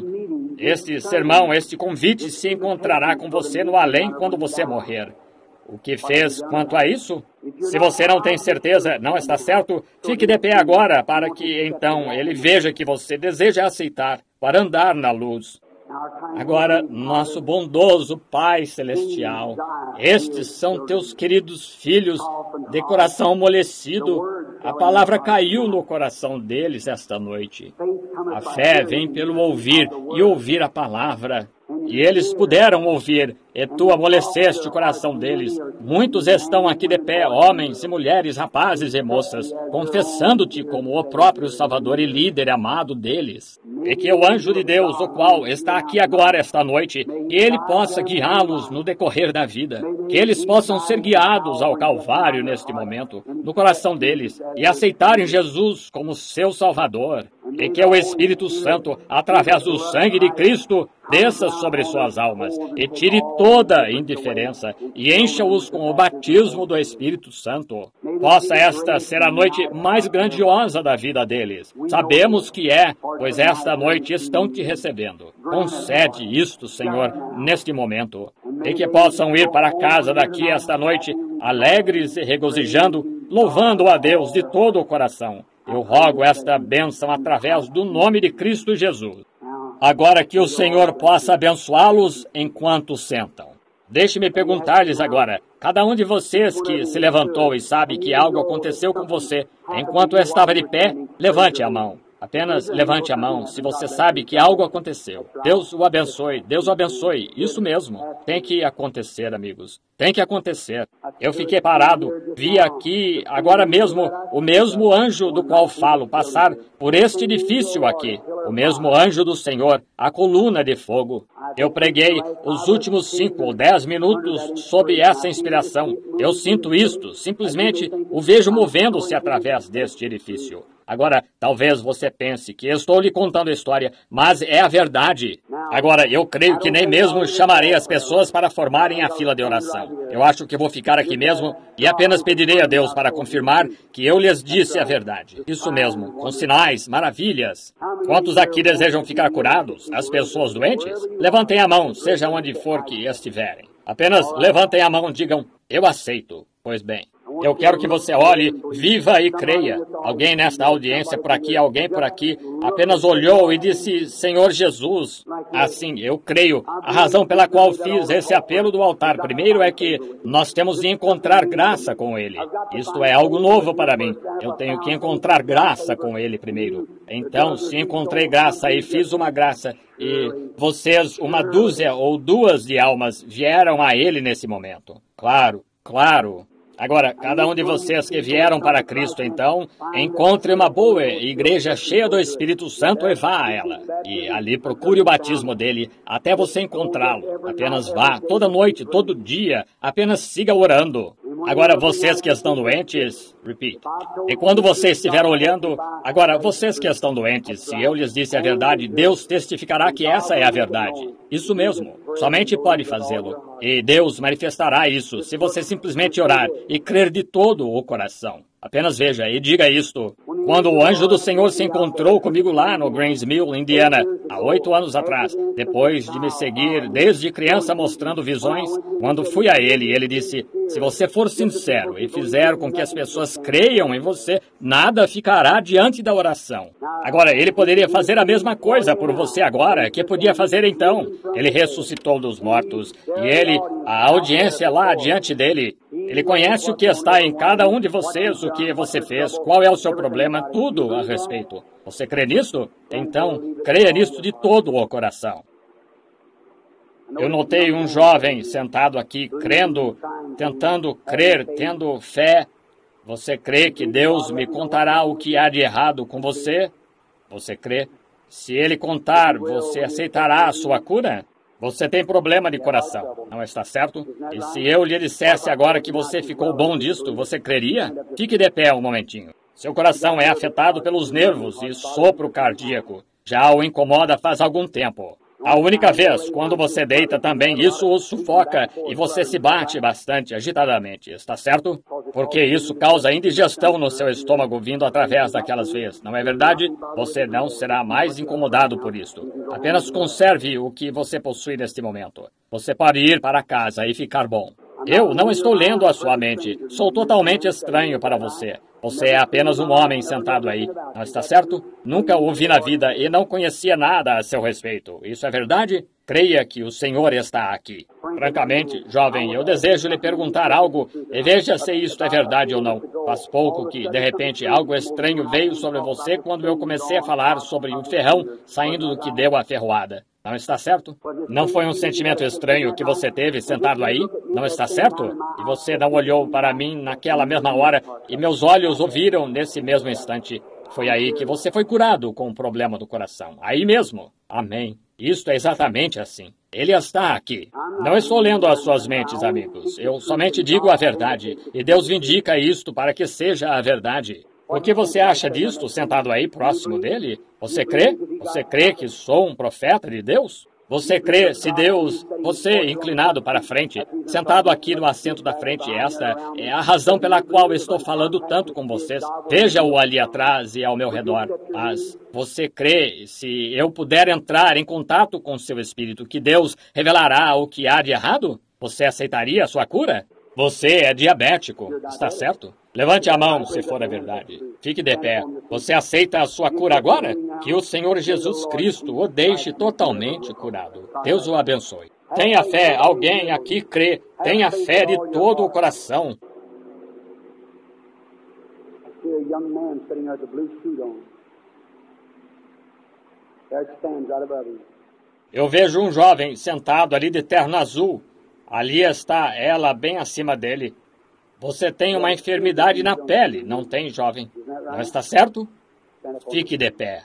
A: este sermão, este convite se encontrará com você no além quando você morrer. O que fez quanto a isso? Se você não tem certeza, não está certo, fique de pé agora para que então ele veja que você deseja aceitar para andar na luz. Agora, nosso bondoso Pai Celestial, estes são teus queridos filhos de coração amolecido. A palavra caiu no coração deles esta noite. A fé vem pelo ouvir e ouvir a palavra. E eles puderam ouvir, e tu amoleceste o coração deles. Muitos estão aqui de pé, homens e mulheres, rapazes e moças, confessando-te como o próprio Salvador e líder amado deles. E que o anjo de Deus, o qual está aqui agora esta noite, que ele possa guiá-los no decorrer da vida, que eles possam ser guiados ao Calvário neste momento, no coração deles, e aceitarem Jesus como seu Salvador. E que o Espírito Santo, através do sangue de Cristo, desça sobre suas almas e tire toda indiferença e encha-os com o batismo do Espírito Santo. Possa esta ser a noite mais grandiosa da vida deles. Sabemos que é, pois esta noite estão te recebendo. Concede isto, Senhor, neste momento. E que possam ir para casa daqui esta noite, alegres e regozijando, louvando a Deus de todo o coração. Eu rogo esta bênção através do nome de Cristo Jesus. Agora que o Senhor possa abençoá-los enquanto sentam. Deixe-me perguntar-lhes agora, cada um de vocês que se levantou e sabe que algo aconteceu com você enquanto estava de pé, levante a mão. Apenas levante a mão se você sabe que algo aconteceu. Deus o abençoe, Deus o abençoe. Isso mesmo. Tem que acontecer, amigos. Tem que acontecer. Eu fiquei parado, vi aqui, agora mesmo, o mesmo anjo do qual falo passar por este edifício aqui. O mesmo anjo do Senhor, a coluna de fogo. Eu preguei os últimos 5 ou 10 minutos sob essa inspiração. Eu sinto isto, simplesmente o vejo movendo-se através deste edifício. Agora, talvez você pense que estou lhe contando a história, mas é a verdade. Agora, eu creio que nem mesmo chamarei as pessoas para formarem a fila de oração. Eu acho que vou ficar aqui mesmo e apenas pedirei a Deus para confirmar que eu lhes disse a verdade. Isso mesmo, com sinais, maravilhas. Quantos aqui desejam ficar curados? As pessoas doentes? Levantem a mão, seja onde for que estiverem. Apenas levantem a mão e digam, eu aceito. Pois bem. Eu quero que você olhe, viva e creia. Alguém nesta audiência por aqui, alguém por aqui, apenas olhou e disse, Senhor Jesus. Assim, eu creio. A razão pela qual fiz esse apelo do altar primeiro é que nós temos de encontrar graça com Ele. Isto é algo novo para mim. Eu tenho que encontrar graça com Ele primeiro. Então, se encontrei graça e fiz uma graça, e vocês, uma dúzia ou duas de almas, vieram a Ele nesse momento. Claro, claro. Agora, cada um de vocês que vieram para Cristo, então, encontre uma boa igreja cheia do Espírito Santo e vá a ela. E ali procure o batismo dele até você encontrá-lo. Apenas vá, toda noite, todo dia, apenas siga orando. Agora, vocês que estão doentes, repeat. E quando você estiver olhando, agora, vocês que estão doentes, se eu lhes disse a verdade, Deus testificará que essa é a verdade. Isso mesmo. Somente pode fazê-lo. E Deus manifestará isso se você simplesmente orar e crer de todo o coração. Apenas veja e diga isto. Quando o anjo do Senhor se encontrou comigo lá no Grains Mill, Indiana, há 8 anos atrás, depois de me seguir desde criança mostrando visões, quando fui a ele disse, se você for sincero e fizer com que as pessoas creiam em você, nada ficará diante da oração. Agora, ele poderia fazer a mesma coisa por você agora, que podia fazer então. Ele ressuscitou dos mortos, e a audiência lá diante dele, ele conhece o que está em cada um de vocês, o que você fez, qual é o seu problema, tudo a respeito. Você crê nisso? Então, creia nisso de todo o coração. Eu notei um jovem sentado aqui, crendo, tentando crer, tendo fé. Você crê que Deus me contará o que há de errado com você? Você crê? Se Ele contar, você aceitará a sua cura? Você tem problema de coração, não está certo? E se eu lhe dissesse agora que você ficou bom disto, você creria? Fique de pé um momentinho. Seu coração é afetado pelos nervos e sopro cardíaco. Já o incomoda faz algum tempo. A única vez, quando você deita também, isso o sufoca e você se bate bastante agitadamente, está certo? Porque isso causa indigestão no seu estômago vindo através daquelas veias, não é verdade? Você não será mais incomodado por isto. Apenas conserve o que você possui neste momento. Você pode ir para casa e ficar bom. Eu não estou lendo a sua mente. Sou totalmente estranho para você. Você é apenas um homem sentado aí. Não está certo? Nunca o vi na vida e não conhecia nada a seu respeito. Isso é verdade? Creia que o Senhor está aqui. Francamente, jovem, eu desejo lhe perguntar algo e veja se isto é verdade ou não. Faz pouco que, de repente, algo estranho veio sobre você quando eu comecei a falar sobre o ferrão saindo do que deu a ferroada. Não está certo? Não foi um sentimento estranho que você teve sentado aí? Não está certo? E você não olhou para mim naquela mesma hora e meus olhos ouviram nesse mesmo instante. Foi aí que você foi curado com o problema do coração. Aí mesmo. Amém. Isto é exatamente assim. Ele está aqui. Não estou lendo as suas mentes, amigos. Eu somente digo a verdade. E Deus vindica isto para que seja a verdade. O que você acha disto, sentado aí próximo dele? Você crê? Você crê que sou um profeta de Deus? Você crê se Deus, você inclinado para frente, sentado aqui no assento da frente, esta é a razão pela qual estou falando tanto com vocês. Veja-o ali atrás e ao meu redor. Mas você crê, se eu puder entrar em contato com seu espírito, que Deus revelará o que há de errado? Você aceitaria a sua cura? Você é diabético, está certo? Levante a mão, se for a verdade. Fique de pé. Você aceita a sua cura agora? Que o Senhor Jesus Cristo o deixe totalmente curado. Deus o abençoe. Tenha fé. Alguém aqui crê. Tenha fé de todo o coração. Eu vejo um jovem sentado ali de terno azul. Ali está ela bem acima dele. Você tem uma enfermidade na pele, não tem, jovem? Não está certo? Fique de pé.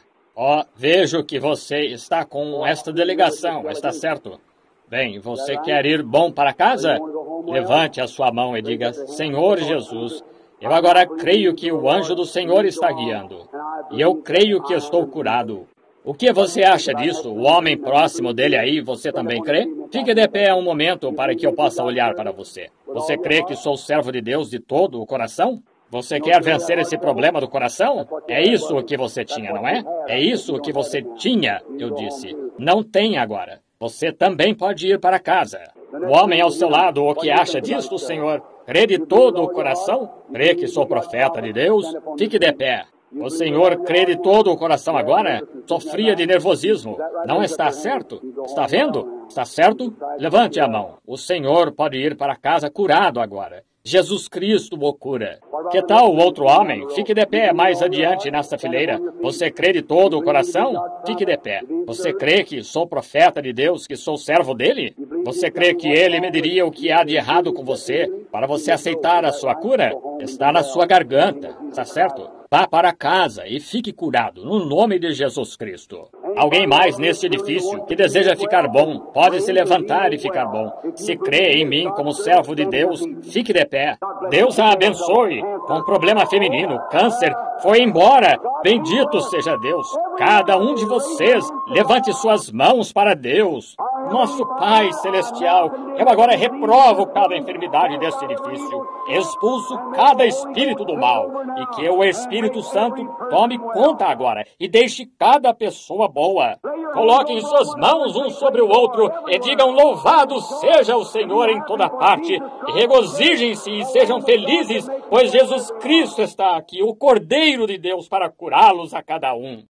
A: Vejo que você está com esta delegação, está certo? Bem, você quer ir bom para casa? Levante a sua mão e diga: Senhor Jesus, eu agora creio que o anjo do Senhor está guiando. E eu creio que estou curado. O que você acha disso? O homem próximo dele aí, você também crê? Fique de pé um momento para que eu possa olhar para você. Você crê que sou servo de Deus de todo o coração? Você quer vencer esse problema do coração? É isso que você tinha, não é? É isso que você tinha, eu disse. Não tem agora. Você também pode ir para casa. O homem ao seu lado, o que acha disso, Senhor? Crê de todo o coração? Crê que sou profeta de Deus? Fique de pé. O Senhor crê de todo o coração agora? Sofria de nervosismo. Não está certo? Está vendo? Está certo? Levante a mão. O Senhor pode ir para casa curado agora. Jesus Cristo o cura. Que tal o outro homem? Fique de pé mais adiante nesta fileira. Você crê de todo o coração? Fique de pé. Você crê que sou profeta de Deus, que sou servo dele? Você crê que ele me diria o que há de errado com você para você aceitar a sua cura? Está na sua garganta, está certo? Vá para casa e fique curado, no nome de Jesus Cristo. Alguém mais neste edifício que deseja ficar bom, pode se levantar e ficar bom. Se crê em mim como servo de Deus, fique de pé. Deus a abençoe. Com problema feminino, câncer, foi embora. Bendito seja Deus. Cada um de vocês, levante suas mãos para Deus. Nosso Pai Celestial, eu agora reprovo cada enfermidade deste edifício. Expulso cada espírito do mal. E que o Espírito Santo tome conta agora e deixe cada pessoa boa. Coloquem suas mãos um sobre o outro e digam: louvado seja o Senhor em toda parte. E regozijem-se e sejam felizes, pois Jesus Cristo está aqui, o Cordeiro de Deus, para curá-los a cada um.